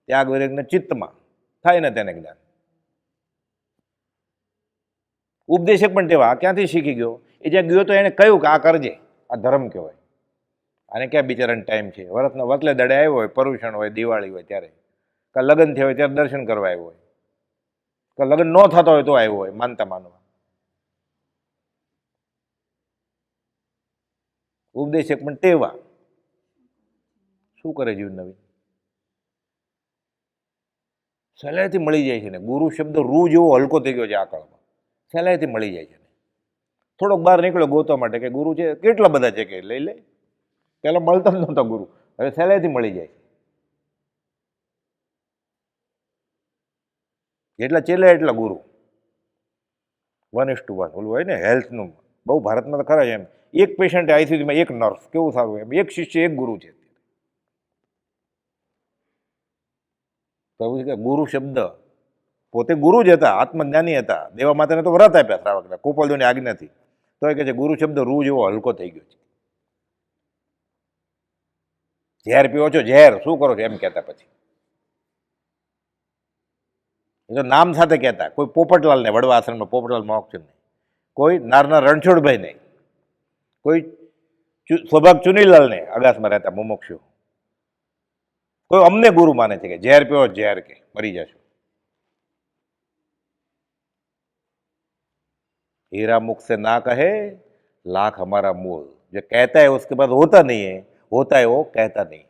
ત્યાગ વિરાગને ચિત્તમાં થાય ને તેને જ્ઞાન. ઉપદેશક પણ તેવા, ક્યાંથી શીખી ગયો? એ જ્યાં ગયો તો એને કહ્યું કે આ કરજે, આ ધર્મ કહેવાય. આને ક્યાં બિચારાને ટાઈમ છે? વતલે દડે આવ્યો હોય, પર્યુષણ હોય, દિવાળી હોય ત્યારે, કાં લગ્ન થયા હોય ત્યારે દર્શન કરવા આવ્યો હોય, કાં લગ્ન ન થતા હોય તો આવ્યો હોય માનતા માનવા. ઉપદેશક પણ તેવા, શું કરે જીવ નવીન? સહેલાઈથી મળી જાય છે ને. ગુરુ શબ્દ રૂ જેવો હલકો થઈ ગયો છે આ કાળમાં, સહેલાઈથી મળી જાય છે ને. થોડોક બહાર નીકળ્યો ગોતવા માટે કે ગુરુ છે, કેટલા બધા છે કે લઈ લે. પહેલાં મળતા જ નહોતા ગુરુ, હવે સહેલાઈથી મળી જાય છે. જેટલા ચેલા એટલા ગુરુ, 1:1. ઓલું હોય ને હેલ્થનું, બહુ ભારતમાં તો ખરા છે એમ. એક પેશન્ટ આઈસીયુમાં એક નર્સ, કેવું સારું એમ. એક શિષ્ય એક ગુરુ છે. પ્રભુ કે ગુરુ શબ્દ પોતે ગુરુ જ હતા, આત્મજ્ઞાની હતા. દેવા માતાને તો વ્રત આપ્યા શ્રાવકના, કોપલદેવની આજ્ઞાથી. તો એ કહે છે ગુરુ શબ્દ રૂ જેવો હલકો થઈ ગયો છે. ઝેર પીવો છો, ઝેર શું કરો છો એમ કહેતા. પછી એ તો નામ સાથે કહેતા. કોઈ પોપટલાલને, વડવા આશ્રમમાં પોપટલાલ મોક્ષને, કોઈ નારના રણછોડભાઈને, કોઈ સૌભાગ ચુનીલાલને અગાસમાં રહેતા મુમુક્ષુ, કોઈ અમને ગુરુ માને છે કે ઝેર પીવો, ઝેર કે મરી જશો. हीरा मुख से ना कहे लाख हमारा मूल, जो कहता है उसके बाद होता नहीं है, होता है वो कहता नहीं.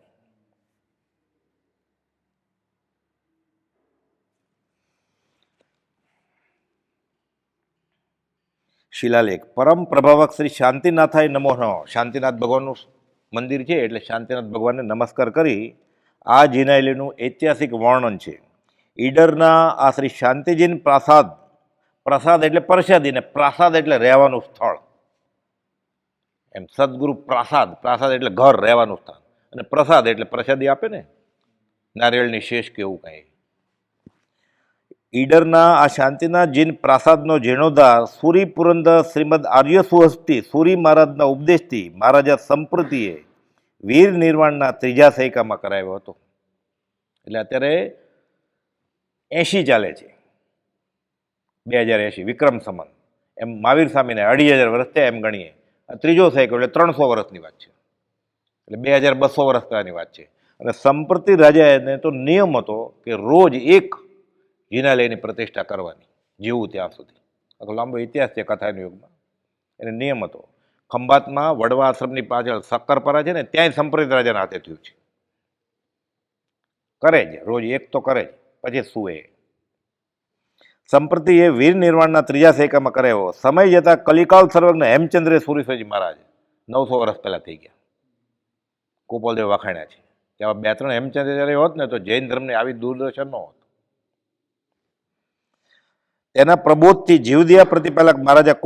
શિલાલેખ. પરમ પ્રભાવક શ્રી શાંતિનાથાય નમો નમઃ. શાંતિનાથ ભગવાનનું મંદિર છે, એટલે શાંતિનાથ ભગવાનને નમસ્કાર કરી આ જીનાયલીનું ઐતિહાસિક વર્ણન છે. ઈડરના આ શ્રી શાંતિજીન પ્રાસાદ, પ્રસાદ એટલે પ્રસાદી ને પ્રાસાદ એટલે રહેવાનું સ્થળ. એમ સદગુરુ પ્રાસાદ, પ્રાસાદ એટલે ઘર, રહેવાનું સ્થાન, અને પ્રસાદ એટલે પ્રસાદી આપે ને, નારિયેળની શેષ કે એવું કાંઈ. ઈડરના આ શાંતિનાથ જીન પ્રાસાદનો જીર્ણોદ્ધાર સુરી પુરંદર શ્રીમદ આર્ય સુહસ્તી સુરી મહારાજના ઉપદેશથી મહારાજા સંપ્રતિએ વીર નિર્વાણના 3જા સૈકામાં કરાયો હતો. એટલે અત્યારે 80 ચાલે છે, 2080 વિક્રમ સંમત. એમ મહાવીર સ્વામીને 2500 વર્ષ થયા એમ ગણીએ. આ 3જો સૈકો એટલે 300 વર્ષની વાત છે, એટલે 2200 વર્ષ પહેલાંની વાત છે. અને સંપ્રતિ રાજાને તો નિયમ હતો કે રોજ એક જીનાલયની પ્રતિષ્ઠા કરવાની, જીવું ત્યાં સુધી. આ તો લાંબો ઇતિહાસ છે કથાના યુગમાં. એને નિયમ હતો. ખંભાતમાં વડવા આશ્રમની પાછળ શક્કરપરા છે ને, ત્યાંય સંપ્રદાય રાજાના હાથે થયું છે. કરે જ રોજ એક તો કરે જ, પછી સુએ. સંપ્રતિ એ વીર નિર્વાણના ત્રીજા સૈકામાં કરાવ્યો. સમય જતા કલિકાલ સર્વજ્ઞ હેમચંદ્રે સુરેશ્વરજી મહારાજ 900 વર્ષ પહેલા થઈ ગયા. ગોપાલદેવ વખાણ્યા છે કે આવા 2-3 હેમચંદ્રાચાર્ય હોત ને તો જૈન ધર્મને આવી દૂરદર્શન ન હોત. તેના પ્રબોધથી જીવદયા પ્રતિપાલક મહારાજા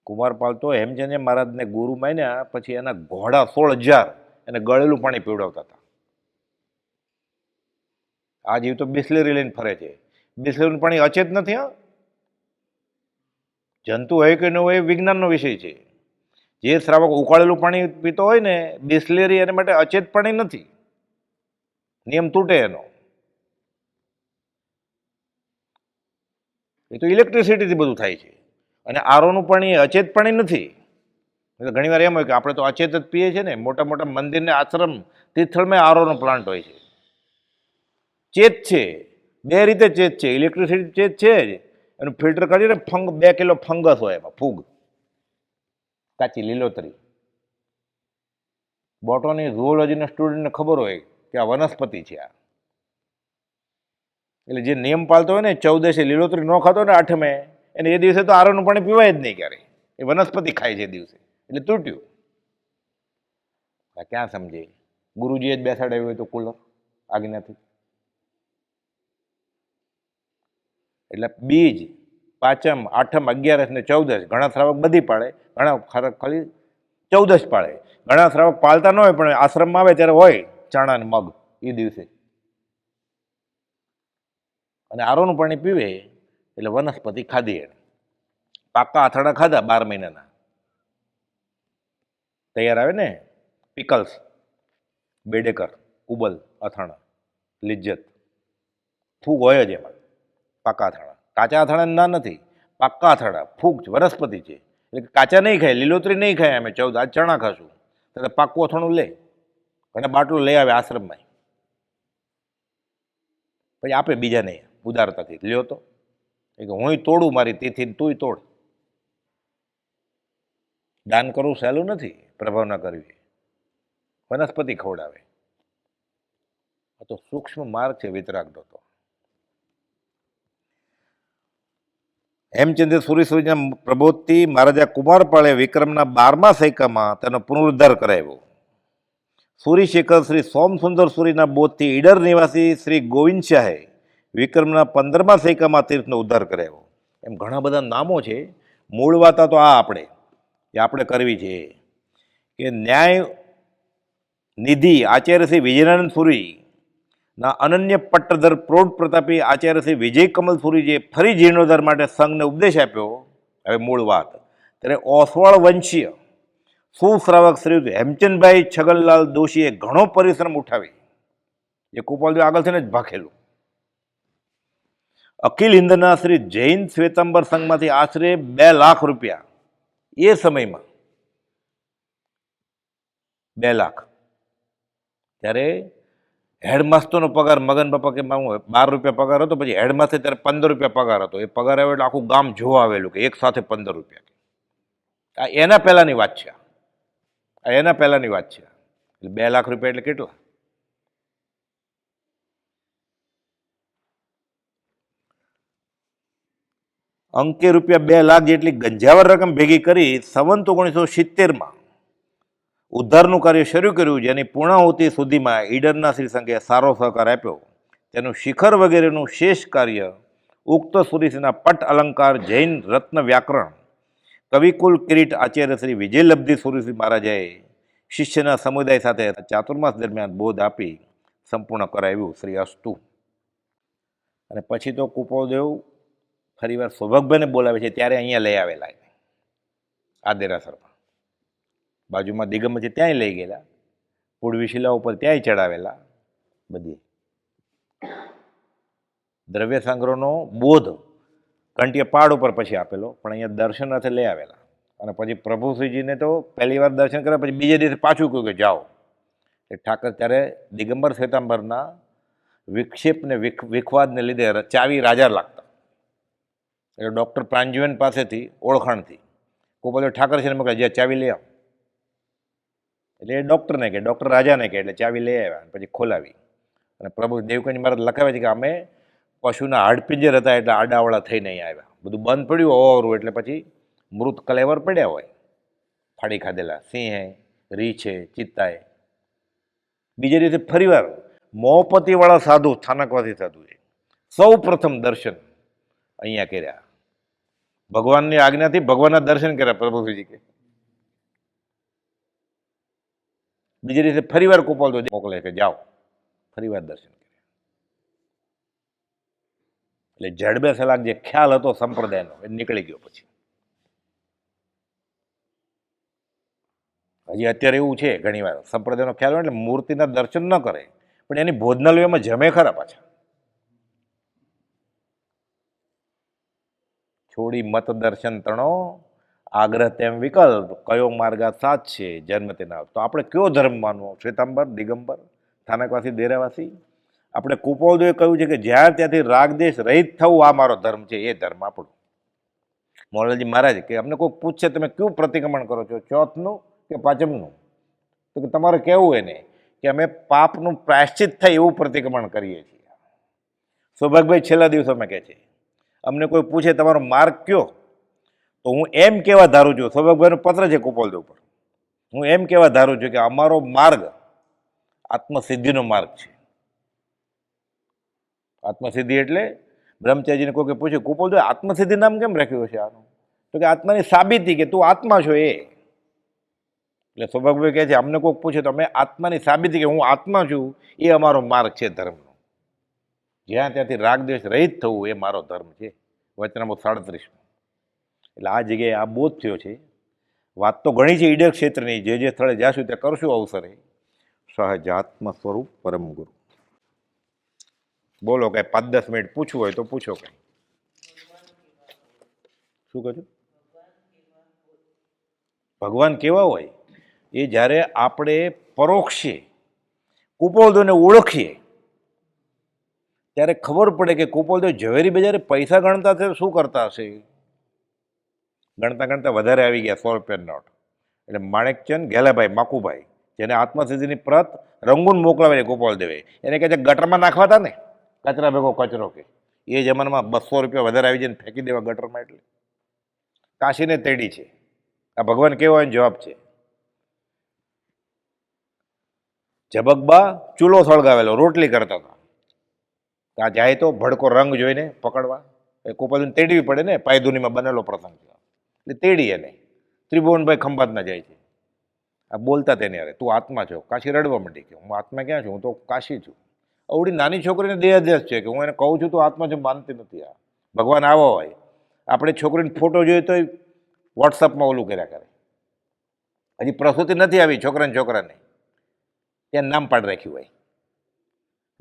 કુમારપાળ તો હેમચંદ્ર મહારાજને ગુરુ માન્યા પછી એના ઘોડા 16,000 એને ગળેલું પાણી પીવડાવતા હતા. આ જીવ તો બિસ્લેરી લઈને ફરે છે. બિસ્લેરીનું પાણી અચેત નથી. હા, જંતુ હોય કે ન હોય એ વિજ્ઞાનનો વિષય છે. જે શ્રાવક ઉકાળેલું પાણી પીતો હોય ને, બિસ્લેરી એના માટે અચેત પાણી નથી. નિયમ તૂટે એનો. એ તો ઇલેક્ટ્રિસિટીથી બધું થાય છે. અને આરોનું પાણી એ અચેત પાણી નથી. ઘણી વાર એમ હોય કે આપણે તો અચેત જ પીએ છીએ ને. મોટા મોટા મંદિરને આશ્રમ તીર્થળમાં આરોનો પ્લાન્ટ હોય છે. ચેત છે, 2 રીતે ચેત છે. ઇલેક્ટ્રિસિટી ચેત છે જ, એનું ફિલ્ટર કરીને 2 કિલો ફંગસ હોય એમાં, ફૂગ, કાચી લીલોતરી. બોટની ઝુઓલોજીના સ્ટુડન્ટને ખબર હોય કે આ વનસ્પતિ છે. આ એટલે જે નિયમ પાળતો હોય ને, 14 લીલોતરી ન ખાતો ને 8મે, એને એ દિવસે તો આરોનું પાણી પીવાય જ નહીં ક્યારે. એ વનસ્પતિ ખાય છે એ દિવસે, એટલે તૂટ્યું. ક્યાં સમજે? ગુરુજીએ જ બેસાડાવ્યું હોય તો કુલર આજ્ઞાથી. એટલે બીજ, પાંચમ, આઠમ, 11 ને 14 ઘણા શ્રાવક બધી પાળે, ઘણા ખાલી 14 પાળે. ઘણા શ્રાવક પાળતા ન હોય પણ આશ્રમમાં આવે ત્યારે હોય ચણા ને મગ એ દિવસે. અને આરોનું પાણી પીવે એટલે વનસ્પતિ ખાધી. એને પાકા અથાણા ખાધા 12 મહિનાના તૈયાર આવે ને, પિકલ્સ, બેડેકર, ઉબલ અથાણા, લિજ્જત, ફૂગ હોય જ એમાં. પાકા અથાણા, કાચા અથાણા ના નથી, પાકા અથાણા, ફૂગ વનસ્પતિ છે. એટલે કાચા નહીં ખાય, લીલોતરી નહીં ખાય. અમે 14 આજ ચણા ખાશું, એટલે પાકું અથાણું લે અને બાટલું લઈ આવે આશ્રમમાં. પછી આપે બીજાને ઉદારતાથી, લ્યો તો કે હું તોડું મારી તિથિ, તુંય તોડ. દાન કરવું સહેલું નથી, પ્રભાવ ના કરવી. વનસ્પતિ ખવડાવે. આ તો સૂક્ષ્મ માર્ગ છે વિતરાગનો. તો હેમચંદ્ર સુરેશ્વરીના પ્રબોધથી મહારાજા કુમારપાળે વિક્રમના 12મા સૈકામાં તેનો પુનરુદ્ધાર કરાવ્યો. સુરીશેખર શ્રી સોમસુંદર સુરીના બોધથી ઈડર નિવાસી શ્રી ગોવિંદ શાહે વિક્રમના 15મા સૈકામાં તીર્થનો ઉદ્ધાર કરાવ્યો. એમ ઘણા બધા નામો છે. મૂળ વાતા તો આ આપણે કરવી છે કે ન્યાય નિધિ આચાર્ય શ્રી વિજયાનંદ સુરીના અનન્ય પટ્ટધર પ્રૌઢ પ્રતાપી આચાર્ય શ્રી વિજય કમલ સુરીજીએ ફરી જીર્ણોદ્ધાર માટે સંઘને ઉપદેશ આપ્યો. હવે મૂળ વાત, ત્યારે ઓસવાળ વંશીય સુશ્રાવક શ્રી હેમચંદભાઈ છગનલાલ દોશીએ ઘણો પરિશ્રમ ઉઠાવી. એ ગોપાલદેવ આગળ થઈને જ ભાખેલું. અખિલ હિન્દના શ્રી જૈન શ્વેતાંબર સંઘમાંથી આશરે 2 લાખ રૂપિયા એ સમયમાં, 2 લાખ. ત્યારે હેડમાસ્ટરનો પગાર મગન બાપા કે 12 રૂપિયા પગાર હતો. પછી હેડમાસ્ટર ત્યારે 15 રૂપિયા પગાર હતો. એ પગાર આવ્યો એટલે આખું ગામ જોવા આવેલું કે એક સાથે 15 રૂપિયા. આ એના પહેલાની વાત છે. એટલે 2 લાખ રૂપિયા એટલે કેટલા? અંકે રૂપિયા 2 લાખ જેટલી ગંજાવર રકમ ભેગી કરી સંવંત 1970માં ઉદ્ધારનું કાર્ય શરૂ કર્યું. જેની પૂર્ણાહુતિ સુધીમાં ઈડરના શ્રી સંઘે સારો સહકાર આપ્યો. તેનું શિખર વગેરેનું શેષ કાર્ય ઉક્ત સુરીસીના પટ અલંકાર, જૈન રત્ન વ્યાકરણ, કવિકુલ કિરીટ આચાર્ય શ્રી વિજયલબ્ધિ સુરીસી મહારાજાએ શિષ્યના સમુદાય સાથે ચાતુર્માસ દરમિયાન બોધ આપી સંપૂર્ણ કરાવ્યું. શ્રી અસ્તુ. અને પછી તો કુપાલદેવ ફરીવાર સૌભાગભાઈને બોલાવે છે ત્યારે અહીંયા લઈ આવેલા આ દેરાસરમાં. બાજુમાં દિગમ છે ત્યાંય લઈ ગયેલા, પૂર્વી શિલા ઉપર ત્યાંય ચડાવેલા. બધી દ્રવ્ય સંગ્રહનો બોધ ઘંટિયા પહાડ ઉપર પછી આપેલો, પણ અહીંયા દર્શનાર્થે લઈ આવેલા. અને પછી પ્રભુશ્રીજીને તો પહેલી વાર દર્શન કર્યા, પછી બીજે દિવસે પાછું કહ્યું કે જાઓ. એ ઠાકર ત્યારે દિગંબર શ્વેતાંબરના વિક્ષેપને વિખવાદને લીધે ચાવી રાજા લાગતા. એટલે ડૉક્ટર પ્રાંજુવેન પાસેથી ઓળખાણથી ગોપાલદેવ ઠાકર છે ને મોકલે, જે ચાવી લઈ આવ. એટલે એ ડૉક્ટરને કહે, ડૉક્ટર રાજાને કહે, એટલે ચાવી લઈ આવ્યા. પછી ખોલાવી અને પ્રભુ દેવકંજ મહારાજ લખાવે છે કે અમે પશુના હાડપિંજર હતા એટલે આડાવડા થઈને અહીં આવ્યા. બધું બંધ પડ્યું ઓવરું, એટલે પછી મૃત કલેવર પડ્યા હોય, ફાડી ખાધેલા સિંહે, રીંછે, ચિત્તાએ. બીજે દિવસે ફરીવાર મોપતિવાળા સાધુ, સ્થાનકવાસી સાધુ છે, સૌ પ્રથમ દર્શન અહીંયા કર્યા. ભગવાનની આજ્ઞાથી ભગવાનના દર્શન કર્યા પ્રભુજી કે. બીજે દિવસે ફરીવાર ગોપાલદેવ મોકલે કે જાઓ, ફરીવાર દર્શન કર્યા. એટલે જડબે સલાક જે ખ્યાલ હતો સંપ્રદાયનો એ નીકળી ગયો. પછી હજી અત્યારે એવું છે ઘણી વાર સંપ્રદાયનો ખ્યાલ હોય એટલે મૂર્તિના દર્શન ન કરે, પણ એની ભોજનાલયમાં જમે ખરા પાછા. છોડી મત દર્શન તણો, આગ્રહ તેમ વિકલ્પ, કયો માર્ગા સાથ છે જન્મ તેના. તો આપણે કયો ધર્મ માનવો? શ્વેતાંબર, દિગંબર, સ્થાનકવાસી, દેરાવાસી? આપણે કુપોલદેવે કહ્યું છે કે જ્યાં ત્યાંથી રાગદેશ રહિત થવું આ મારો ધર્મ છે, એ ધર્મ આપણો. મોરારજી મહારાજ કે અમને કોઈ પૂછશે તમે કયું પ્રતિક્રમણ કરો છો, ચોથનું કે પાંચમનું? તો કે તમારે કહેવું એને કે અમે પાપનું પ્રાયશ્ચિત થાય એવું પ્રતિક્રમણ કરીએ છીએ. સૌભાગભાઈ છેલ્લા દિવસોમાં કહે છે અમને કોઈ પૂછે તમારો માર્ગ કયો, તો હું એમ કહેવા ધારું છું, સૌભાગભાઈનો પત્ર છે કુપોલદેવ પર, હું એમ કહેવા ધારું છું કે અમારો માર્ગ આત્મસિદ્ધિનો માર્ગ છે. આત્મસિદ્ધિ એટલે બ્રહ્મચારીજીને કોઈ પૂછ્યું કુપોલદેવ આત્મસિદ્ધિ નામ કેમ રાખ્યું છે આનું? તો કે આત્માની સાબિતી કે તું આત્મા છો એ. એટલે સૌભાગભાઈ કહે છે અમને કોઈક પૂછે તો અમે આત્માની સાબિતી કે હું આત્મા છું, એ અમારો માર્ગ છે ધર્મનો. જ્યાં ત્યાંથી રાગદ્વેષ રહિત થવું એ મારો ધર્મ છે. વચનામૃત 37. એટલે આ જગ્યાએ આ બોધ થયો છે. વાત તો ઘણી છે ઈડર ક્ષેત્રની, જે જે સ્થળે જાશું ત્યાં કરશું અવસરે. સહજાત્મ સ્વરૂપ પરમ ગુરુ. બોલો કઈ 5-10 મિનિટ પૂછવું હોય તો પૂછો કઈ. શું કહો છો? ભગવાન કેવા હોય એ જ્યારે આપણે પરોક્ષે કુપોલદેવને ઓળખીએ ત્યારે ખબર પડે કે કુપોલદેવ ઝવેરી બજારે પૈસા ગણતા હશે, શું કરતા હશે. ગણતા ગણતા વધારે આવી ગયા 100 રૂપિયા નોટ. એટલે માણેકચંદ ઘેલાભાઈ માકુભાઈ, જેને આત્મસિદ્ધિની પ્રત રંગૂન મોકલાવેલી ગોપાલદેવે, એને કહે છે ગટરમાં નાખવા હતા ને, કચરા ભેગો કચરો કે. એ જમાનામાં 200 રૂપિયા વધારે આવી જાય ફેંકી દેવા ગટરમાં. એટલે કાશીને તેડી છે. આ ભગવાન કેવો હોય જવાબ છે. ઝબકબા ચૂલો સળગાવેલો, રોટલી કરતા હતા. ત્યાં જાય તો ભડકો રંગ જોઈને પકડવા, એ ગોપાલદેવને તેડવી પડે ને, પાયધુનીમાં બનેલો પ્રસંગ છે. એટલે તેડી એને ત્રિભુવનભાઈ ખંભાતના જાય છે. આ બોલતા તેને અરે તું આત્મા છો. કાશી રડવા માંડી કે હું આત્મા ક્યાં છું, હું તો કાશી છું. અવડી નાની છોકરીને દેહાદ્યાસ છે કે હું એને કહું છું તો આત્મા છું, માનતી નથી. આ ભગવાન આવો હોય. આપણે છોકરીને ફોટો જોઈએ તો વોટ્સઅપમાં ઓલું કર્યા કરે. હજી પ્રસૂતિ નથી આવી છોકરાને, ત્યાં નામ પાડી રાખ્યું હોય.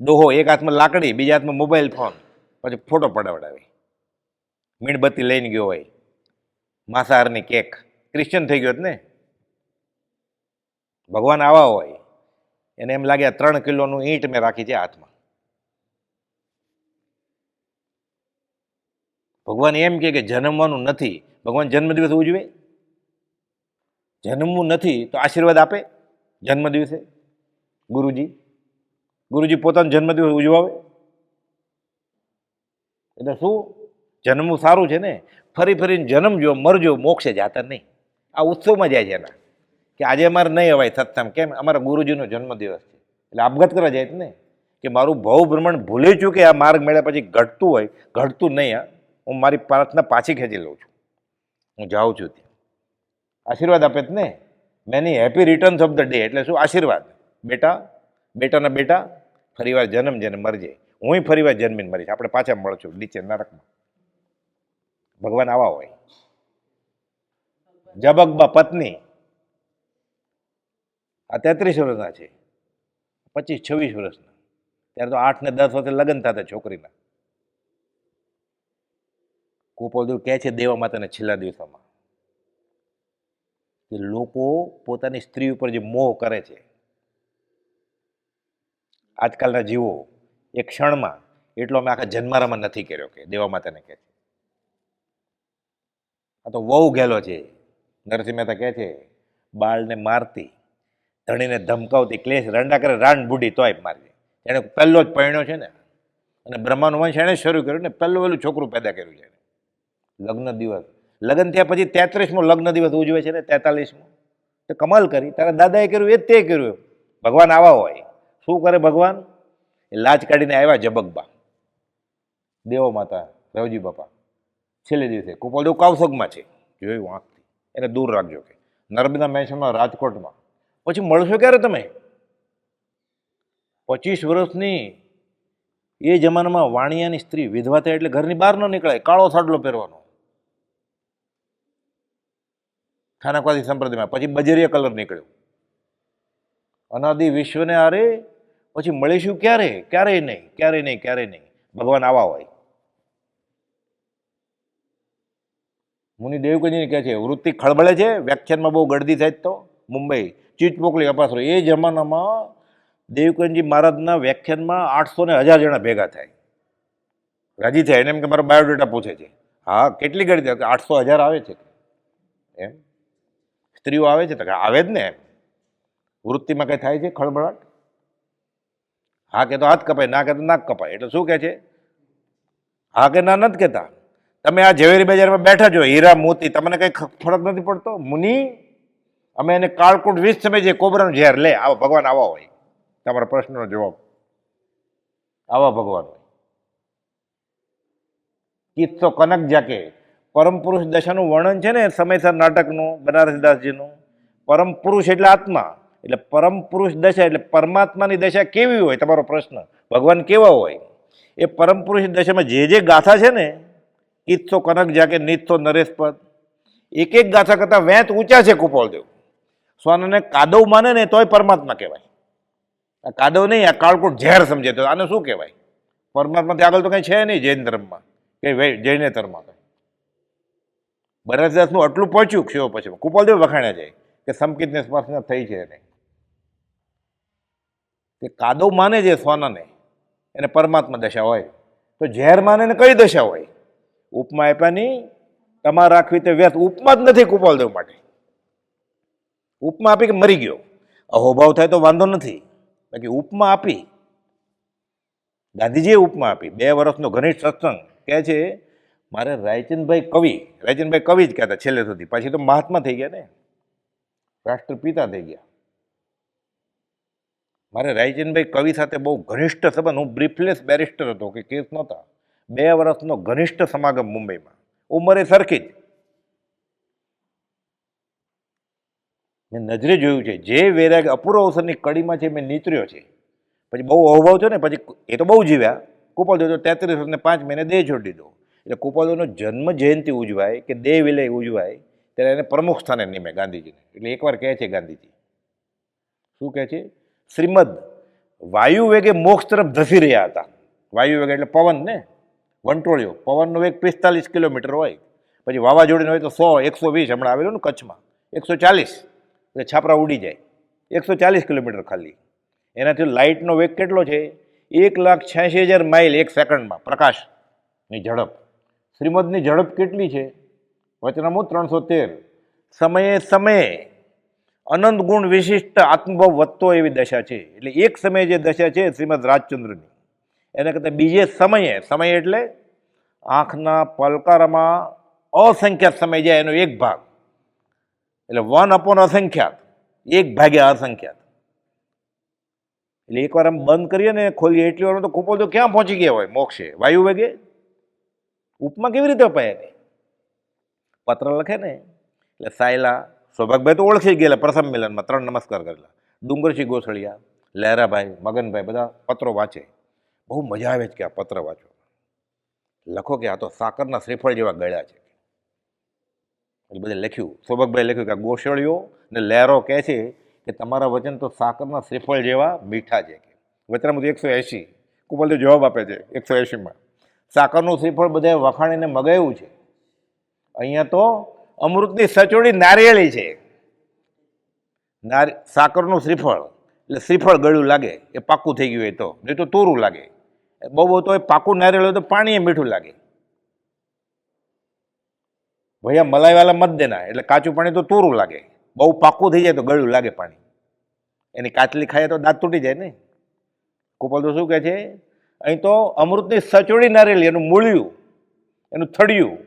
ડોહો એક હાથમાં લાકડી, બીજા હાથમાં મોબાઈલ ફોન, પછી ફોટો પડાવડાવે. મીણબત્તી લઈને ગયો હોય, માંસાહારની કેક, ક્રિશ્ચન થઈ ગયો ને. ભગવાન આવા હોય. એને એમ લાગે 3 કિલોનું ઈંટ મેં રાખી છે હાથમાં. ભગવાન એમ કે જન્મવાનું નથી. ભગવાન જન્મદિવસ ઉજવે? જન્મવું નથી તો આશીર્વાદ આપે જન્મદિવસે? ગુરુજી પોતાનો જન્મદિવસ ઉજવાવે? એટલે શું? જન્મવું સારું છે ને, ફરી ફરીને જન્મજો, મરજો, મોક્ષે જાતા નહીં. આ ઉત્સવમાં જાય છે એના કે આજે અમારે નહીં અવાય સત્સંગ, કેમ? અમારા ગુરુજીનો જન્મદિવસ છે. એટલે આપઘાત કરવા જાય ને કે મારું ભવ ભ્રમણ ભૂલે છું કે આ માર્ગ મળ્યા પછી ઘટતું હોય, ઘટતું નહીં. હા, હું મારી પ્રાર્થના પાછી ખેંચી લઉં છું, હું જાઉં છું ત્યાં. આશીર્વાદ આપે જ ને. Many happy returns of the day. એટલે શું? આશીર્વાદ. બેટાના બેટા ફરીવાર જન્મ જેને મરજે, હું ફરીવાર જન્મીને મરીશ, આપણે પાછા મળશું નીચે નરકમાં. ભગવાન આવા હોય. જબકબા પત્ની આ 33 વર્ષના છે, 25-26 વર્ષના. ત્યારે તો 8 ને 10 વર્ષે લગ્ન થતા છોકરીના. ગોપાલદેવ કહે છે દેવા માતાને છેલ્લા દિવસોમાં કે લોકો પોતાની સ્ત્રી ઉપર જે મોહ કરે છે આજકાલના જીવો, એક ક્ષણમાં, એટલો અમે આખા જન્મારામાં નથી કર્યો કે દેવા માતાને કહે છે. આ તો વહુ ગેલો છે. નરસિંહ મહેતા કહે છે બાળને મારતી, ધણીને ધમકાવતી, ક્લેશ રંડા કરે, રાન બુડી તોય મારતી. એને પહેલો જ પરણ્યો છે ને, અને બ્રહ્માનું વંશ એણે શરૂ કર્યું ને, પહેલું છોકરું પેદા કર્યું છે. લગ્ન દિવસ, લગ્ન થયા પછી 33મો લગ્ન દિવસ ઉજવે છે ને, 43મો. તો કમાલ કરી, તારા દાદાએ કર્યું એ જ તે કર્યું. ભગવાન આવા હોય. શું કરે ભગવાન? એ લાજ કાઢીને આવ્યા જબકબા, દેવો માતા, રવજી બાપા. છેલ્લે દિવસે કુપોલદેવ કાવસગમાં છે, જોયું આંખથી, એને દૂર રાખજો કે નર્મદા મેન્શનમાં રાજકોટમાં. પછી મળશો ક્યારે તમે? 25 વર્ષની એ જમાનામાં વાણિયાની સ્ત્રી વિધવા થાય એટલે ઘરની બહાર ન નીકળાય, કાળો સાડલો પહેરવાનો ખાનાખવાદી સંપ્રદાયમાં. પછી બજરીયા કલર નીકળ્યો. અનાદિ વિશ્વને આરે પછી મળીશું ક્યારે? ક્યારેય નહીં, ક્યારેય નહીં, ક્યારેય નહીં. ભગવાન આવા હોય. મુનિ દેવકજીને કહે છે વૃત્તિ ખળબળે છે, વ્યાખ્યાનમાં બહુ ગળદી થાય તો મુંબઈ ચીટ મોકલી અપાસરો. એ જમાનામાં દેવકનજી મહારાજના વ્યાખ્યાનમાં 800 ને 1000 જણા ભેગા થાય, રાજી થાય. એને એમ કે મારો બાયોડેટા પૂછે છે. હા, કેટલી ગળી થાય? 800 1000 આવે છે. એમ સ્ત્રીઓ આવે છે? તો આવે જ ને. એમ વૃત્તિમાં કંઈ થાય છે ખળબળાટ? હા કે તો હાથ કપાય, ના કે તો નાક કપાય. એટલે શું કહે છે? હા કે ના નથી કહેતા. તમે આ ઝવેરી બજારમાં બેઠા છો, હીરા મોતી, તમને કંઈ ફરક નથી પડતો? મુનિ, અમે એને કાળકૂટ વિષ સમજીએ, કોબરાનું ઝેર. લે આવો ભગવાન આવા હોય. તમારા પ્રશ્નનો જવાબ આવા ભગવાન હોય. કિસ્સો કનક જાકે પરમ પુરુષ દશાનું વર્ણન છે ને સમયસર નાટકનું, બનારસદાસજીનું. પરમ પુરુષ એટલે આત્મા, એટલે પરમ પુરુષ દશા એટલે પરમાત્માની દશા કેવી હોય? તમારો પ્રશ્ન. ભગવાન કેવા હોય? એ પરમ પુરુષ દશામાં જે ગાથા છે ને, કિસ્સો કનક જાકે, નિત્સો નરેશપદ, એક એક ગાથા કરતા વેંત ઊંચા છે કુપોલદેવ. સ્વાનને કાદવ માને ને તોય પરમાત્મા કહેવાય. આ કાદવ નહીં, આ કાળકૂટ ઝેર સમજે તો આને શું કહેવાય? પરમાત્માથી આગળ તો કંઈ છે નહીં જૈન ધર્મમાં કે જૈનેતરમાં. બનારસદાસનું આટલું પહોંચ્યું ક્ષેવો પછી કુપોલદેવ વખાણ્યા જાય કે સમકિતને સ્પર્શના થઈ છે નહીં. કે કાદવ માને છે સ્વાનને, એને પરમાત્મા દશા હોય. તો ઝેર માને ને કઈ દશા હોય? ઉપમા આપ્યાની તમારે રાખવી તે વ્યર્થ. ઉપમા જ નથી કુપોલદેવ માટે. ઉપમા આપી કે મરી ગયો, અહોભાવ થાય તો વાંધો નથી, બાકી ઉપમા આપી. ગાંધીજીએ ઉપમા આપી. 2 વર્ષનો ઘનિષ્ઠ સત્સંગ. કહે છે મારે રાયચંદભાઈ કવિ જ કહેતા છેલ્લે સુધી. પછી તો મહાત્મા થઈ ગયા ને, રાષ્ટ્રપિતા થઈ ગયા. મારે રાયચંદભાઈ કવિ સાથે બહુ ઘનિષ્ઠ સંબંધ. હું બ્રીફલેસ બેરિસ્ટર હતો કે કેસ નહોતા. 2 વર્ષનો ઘનિષ્ઠ સમાગમ મુંબઈમાં, ઉંમરે સરખી જ. મેં નજરે જોયું છે જે વૈરાગ અપૂર્વ અવસરની કડીમાં છે મેં નીતર્યો છે. પછી બહુ અહોભાવ છે ને, પછી એ તો બહુ જીવ્યા. કુપોલદેવ તો 33 વર્ષને 5 મહિને દેહ છોડી દીધો. એટલે કુપોલદેવનો જન્મ જયંતિ ઉજવાય કે દેહ વિલય ઉજવાય ત્યારે એને પ્રમુખ સ્થાને નિમે ગાંધીજીને. એટલે એકવાર કહે છે ગાંધીજી, શું કહે છે? શ્રીમદ વાયુ વેગે મોક્ષ તરફ ધસી રહ્યા હતા. વાયુ વેગ એટલે પવન ને, વંટોળિયો. પવનનો વેગ 45 કિલોમીટર હોય. પછી વાવાઝોડીનો હોય તો 100, 120. હમણાં આવેલું ને કચ્છમાં 140, એટલે છાપરા ઉડી જાય. 140 કિલોમીટર ખાલી. એનાથી લાઇટનો વેગ કેટલો છે? 1,86,000 માઇલ 1 સેકન્ડમાં, પ્રકાશની ઝડપ. શ્રીમદની ઝડપ કેટલી છે? વચનામૃત 313. સમયે અનંત ગુણ વિશિષ્ટ આત્મભાવ વધતો એવી દશા છે. એટલે એક સમયે જે દશા છે શ્રીમદ રાજચંદ્રની, એના કરતાં બીજે સમય એટલે આંખના પલકારામાં અસંખ્યાત સમય જાય એનો એક ભાગ. એટલે 1 અસંખ્યાત, 1 અસંખ્યાત. એટલે એકવાર આમ બંધ કરીએ ને ખોલીએ એટલી વાર તો કુપોલદેવ ક્યાં પહોંચી ગયા હોય? મોક્ષે, વાયુ વેગે. ઉપમા કેવી રીતે અપાય? પત્ર લખે ને એટલે સાયલા સૌભાગભાઈ તો ઓળખી ગયેલા પ્રથમ મિલનમાં, 3 નમસ્કાર કરેલા. ડુંગરસિંહ ગોસળિયા, લહેરાભાઈ, મગનભાઈ બધા પત્રો વાંચે. બહુ મજા આવે છે કે આ પત્ર વાંચો. લખો કે આ તો સાકરના શ્રીફળ જેવા ગળ્યા છે. એ બધે લખ્યું, સૌભાગભાઈ લખ્યું કે આ ગોસળીઓ ને લહેરો કહે છે કે તમારા વચન તો સાકરના શ્રીફળ જેવા મીઠા છે. વચનામૃત 180. કુપોલદેવ જવાબ આપે છે 180માં. સાકરનું શ્રીફળ બધાએ વખાણીને મગાવ્યું છે. અહીંયા તો અમૃતની સચોડી નારિયેળી છે. સાકરનું શ્રીફળ એટલે શ્રીફળ ગળ્યું લાગે, એ પાકું થઈ ગયું હોય તો, નહીં તો તોરું લાગે. બહુ તો એ પાકું નારિયેળ હોય તો પાણીએ મીઠું લાગે. ભૈયા મલાઈવાલા મત દેના, એટલે કાચું પાણી તો તોરું લાગે, બહુ પાકું થઈ જાય તો ગળ્યું લાગે પાણી, એની કાચલી ખાઈએ તો દાંત તૂટી જાય ને. ગોપાલ તો શું કહે છે, અહીં તો અમૃતની સચોડી નારેલી, એનું મૂળિયું, એનું થળિયું,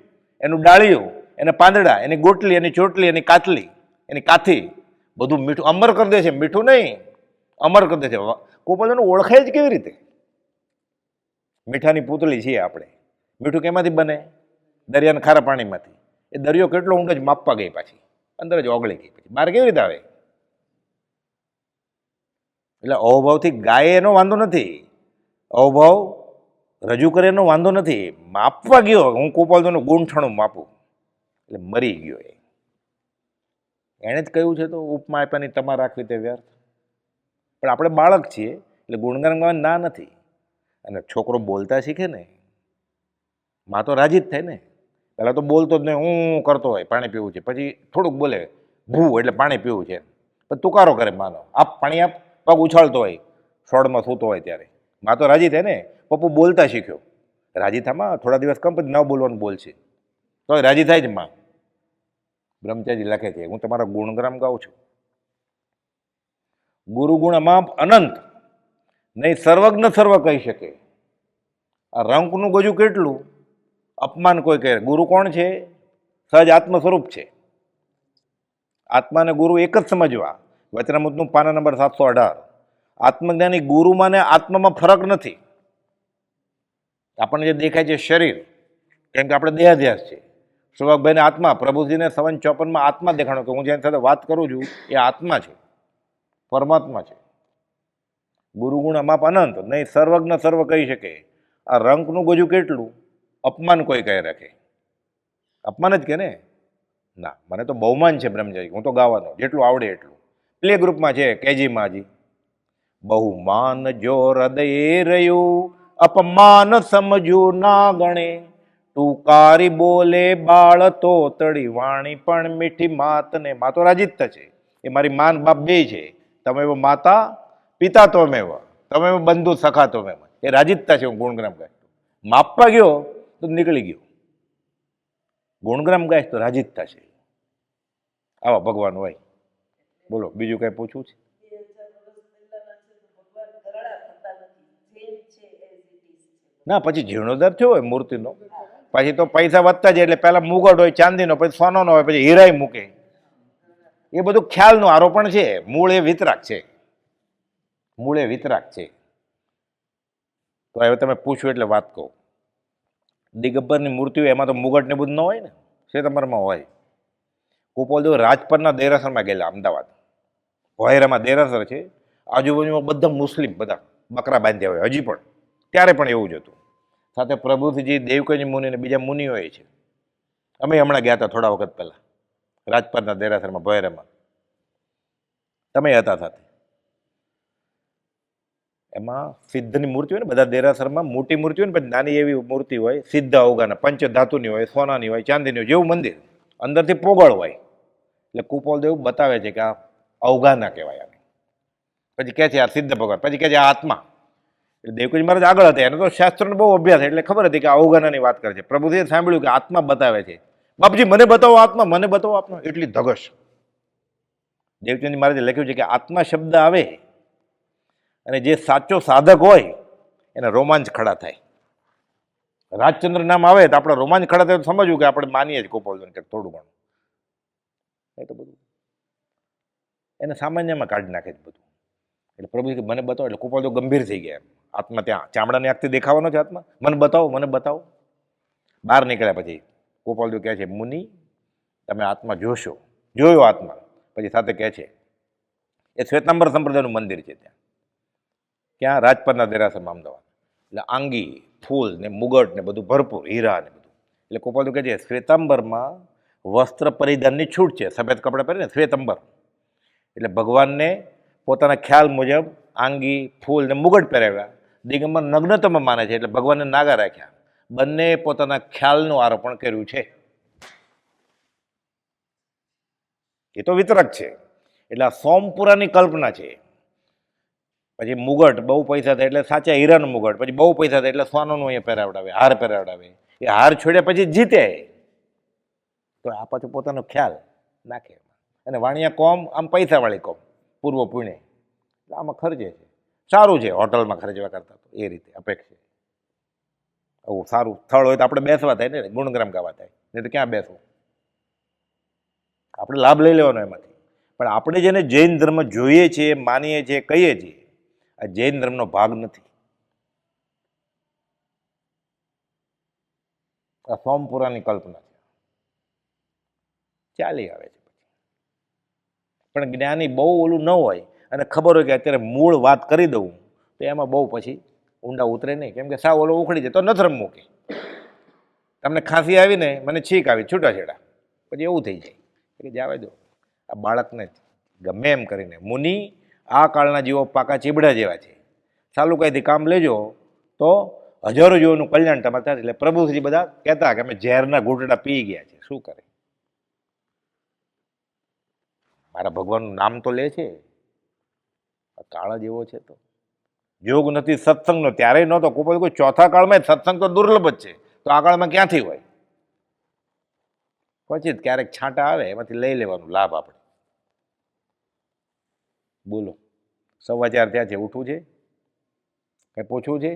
એનું ડાળિયું, એના પાંદડા, એની ગોટલી, એની ચોટલી, એની કાચલી, એની કાથી, બધું મીઠું અમર કરી દે છે. મીઠું નહીં, અમર કરી દે છે. ગોપાલને ઓળખાય જ કેવી રીતે? મીઠાની પૂતળી છીએ આપણે. મીઠું કેમાંથી બને? દરિયાના ખારા પાણીમાંથી. એ દરિયો કેટલો ઊંડો જ માપવા ગઈ, પાછી અંદર જ ઓગળી ગઈ, પછી બહાર કેવી રીતે આવે? એટલે અહોભાવથી ગાય એનો વાંધો નથી, અહોભાવ રજૂ કરે એનો વાંધો નથી. માપવા ગયો, હું ગોપાલનું ગૂંઠણું માપું, એટલે મરી ગયો. એણે જ કહ્યું છે તો ઉપમા આપ્યાની તમારે રાખવી તે વ્યર્થ. પણ આપણે બાળક છીએ એટલે ગુણગાન ગાવાની ના નથી. અને છોકરો બોલતા શીખે ને, માં તો રાજી જ થાય ને. પહેલાં તો બોલતો જ નહીં, હું કરતો હોય પાણી પીવું છે, પછી થોડુંક બોલે ભૂ એટલે પાણી પીવું છે, પછી તુકારો કરે માનો, આપ પાણી આપ, પગ ઉછાળતો હોય, છોડમાં સૂતો હોય ત્યારે માં તો રાજી થાય ને. પપ્પુ બોલતા શીખ્યો, રાજી થામાં થોડા દિવસ કમ, પછી ન બોલવાનું બોલશે તો રાજી થાય જ માં. બ્રહ્મચારી લખે છે, હું તમારા ગુણગ્રામ ગાઉં છું. ગુરુ ગુણ અમાપ અનંત, નહીં સર્વજ્ઞ સર્વ કહી શકે. આ રંકનું ગજું કેટલું અપમાન કોઈ કહે. ગુરુ કોણ છે? સહજ આત્મ સ્વરૂપ છે. આત્માને ગુરુ એક જ સમજવા. વચનામૃતનું પાના નંબર 718. આત્મજ્ઞાની ગુરુમાં ને આત્મામાં ફરક નથી. આપણને જે દેખાય છે શરીર, કેમ કે આપણે દેહાધ્યાસ છે. સુભાગભાઈને આત્મા, પ્રભુજીને 5754 આત્મા દેખાણો કે હું જેની સાથે વાત કરું છું એ આત્મા છે, પરમાત્મા છે. ગુરુગુણ અમાપ અનંત, નહીં સર્વજ્ઞ સર્વ કહી શકે. આ રંકનું ગજું કેટલું અપમાન કોઈ કહે રાખે. અપમાન જ કે ને. ના, મને તો બહુમાન છે બ્રહ્મચારી, હું તો ગાવાનો જેટલું આવડે એટલું. પ્લે ગ્રુપમાં છે કેજીમાં હજી. બહુમાન જો હૃદયે રહ્યું, અપમાન સમજ્યું ના ગણે. ટુકારી બોલે બાળ તો તળી, વાણી પણ મીઠી માતને. મા તો રાજી જ થશે, એ મારી માન બાપ બે છે. તમે માતા પિતા તો મેવ, તમે બંધુ સખા તો મેવ. એ રાજી જ થશે. હું ગુણગ્રામ ગાય માપવા ગયો તો નીકળી ગયો, ગુણગ્રામ ગાય તો રાજી જ થશે. આવા ભગવાન હોય. બોલો બીજું કઈ પૂછવું છે? ના, પછી જીર્ણોદ્ધાર થયો હોય મૂર્તિનો, પછી તો પૈસા વધતા જાય એટલે પહેલા મુગટ હોય ચાંદીનો, પછી સોનાનો હોય, પછી હીરાય મૂકે. એ બધું ખ્યાલનું આરોપણ છે. મૂળ એ વિતરાક છે, મૂળ એ વિતરાક છે. તો હવે તમે પૂછ્યું એટલે વાત કહું. દિગંબરની મૂર્તિ હોય એમાં તો મુગટ ને બધું ન હોય ને, શ્વેતાંબરમાં હોય. ગોપાલદેવ રાજપરના દેરાસરમાં ગયેલા, અમદાવાદ ભોયરામાં દેરાસર છે. આજુબાજુમાં બધા મુસ્લિમ, બધા બકરા બાંધ્યા હોય હજી પણ, ત્યારે પણ એવું જ હતું. સાથે પ્રભુજી, દેવકજી મુનિ ને બીજા મુનિઓ છે. અમે હમણાં ગયા હતા થોડા વખત પહેલા રાજપરના દેરાસરમાં ભોયરામાં, તમે હતા સાથે. એમાં સિદ્ધની મૂર્તિ હોય ને, બધા દેરાસરમાં મોટી મૂર્તિ હોય ને, પછી નાની એવી મૂર્તિ હોય સિદ્ધ અવગાના, પંચધાતુની હોય, સોનાની હોય, ચાંદીની હોય, જેવું મંદિર અંદરથી પોગળ હોય. એટલે કુપાલદેવ બતાવે છે કે આ અવગાના કહેવાય આને. પછી કહે છે આ સિદ્ધ ભગવાન, પછી કહે છે આ આત્મા. એટલે દેવકજી મહારાજ આગળ હતા, એનો તો શાસ્ત્રનો બહુ અભ્યાસ, એટલે ખબર હતી કે આ અવગાનાની વાત કરે છે. પ્રભુજીએ સાંભળ્યું કે આત્મા બતાવે છે. બાપજી મને બતાવો આત્મા, મને બતાવો આત્મા. એટલી ધગશ. દેવચંદ મહારાજે લખ્યું છે કે આત્મા શબ્દ આવે અને જે સાચો સાધક હોય એને રોમાંચ ખડા થાય. રાજચંદ્ર નામ આવે તો આપણે રોમાંચ ખડા થાય, તો સમજવું કે આપણે માનીએ જ ગોપાલદેવને કે થોડું ઘણું. એ તો બધું એને સામાન્યમાં કાઢી નાખે છે બધું. એટલે પ્રભુ કે મને બતાવો, એટલે ગોપાલદેવ ગંભીર થઈ ગયા. આત્મા ત્યાં ચામડાની આંખથી દેખાવાનો છે આત્મા, મને બતાવો, મને બતાવો. બહાર નીકળ્યા પછી ગોપાલદેવ કહે છે મુનિ તમે આત્મા જોશો. જોયો આત્મા. પછી સાથે કહે છે એ શ્વેતાંબર સંપ્રદાયનું મંદિર છે ત્યાં, ક્યાં? રાજપરના દેરાસરમાં અમદાવાદ. એટલે આંગી, ફૂલ ને મુગટ ને બધું ભરપૂર, હીરા ને બધું. એટલે ગોપાલદેવ કહે છે શ્વેતાંબરમાં વસ્ત્ર પરિધાનની છૂટ છે. સફેદ કપડાં પહેરે ને શ્વેતાંબર, એટલે ભગવાનને પોતાના ખ્યાલ મુજબ આંગી, ફૂલ ને મુગટ પહેરાવ્યા. દિગંબર નગ્નતામાં માને છે, એટલે ભગવાનને નાગા રાખ્યા. બંને પોતાના ખ્યાલનું આરોપણ કર્યું છે. એ તો વિતરક છે. એટલે આ સોમપુરાની કલ્પના છે. પછી મુગટ બહુ પૈસા થાય એટલે સાચા હીરાનું મુગટ, પછી બહુ પૈસા થાય એટલે સોનાનું અહીંયા પહેરાવડાવે, હાર પહેરાવડાવે. એ હાર છોડ્યા પછી જીતે. તો આ પાછું પોતાનો ખ્યાલ નાખે. અને વાણિયા કોમ આમ પૈસાવાળી કોમ, પૂર્વ પુણે, એટલે આમાં ખર્ચે છે. સારું છે હોટલમાં ખર્ચવા કરતા, તો એ રીતે અપેક્ષા. આવું સારું સ્થળ હોય તો આપણે બેસવા થાય ને, ગુણગ્રામ ગાવા થાય, નહીં તો ક્યાં બેસવું. આપણે લાભ લઈ લેવાનો એમાંથી. પણ આપણે જેને જૈન ધર્મ જોઈએ છીએ, માનીએ છીએ, કહીએ છીએ, આ જૈન ધર્મનો ભાગ નથી. આ સોમપુરાની કલ્પના છે, ચાલી આવે છે. પણ જ્ઞાની બહુ ઓલું ન હોય અને ખબર હોય કે અત્યારે મૂળ વાત કરી દઉં તો એમાં બહુ પછી ઊંડા ઉતરે નહીં, કેમ કે સાવ ઓલો ઉખડી જાય તો નથી રમવું. કે તમને ખાંસી આવી ને, મને છીંક આવી, છૂટાછેડા, પછી એવું થઈ જાય કે જવા દો આ બાળકને ગમે એમ કરીને. મુનિ આ કાળના જીવો પાકા ચીબડા જેવા છે, સાલું કઈથી કામ લેજો તો હજારો જીવોનું કલ્યાણ તમારે થાય. એટલે પ્રભુજી બધા કહેતા કે અમે ઝેરના ઘૂંટડા પી ગયા છે, શું કરે. મારા ભગવાનનું નામ તો લે છે, કાળ જેવો છે. તો યોગ નથી સત્સંગનો, ત્યારે નહોતો. કોઈ ચોથા કાળમાં સત્સંગ તો દુર્લભ જ છે, તો આ કાળમાં ક્યાંથી હોય? પછી ક્યારેક છાંટા આવે એમાંથી લઈ લેવાનું લાભ આપણે. બોલો, 4:15 થયા છે, ઉઠવું છે, કઈ પૂછવું છે?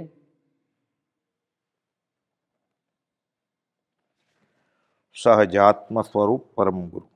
સહજાત્મ સ્વરૂપ પરમ ગુરુ.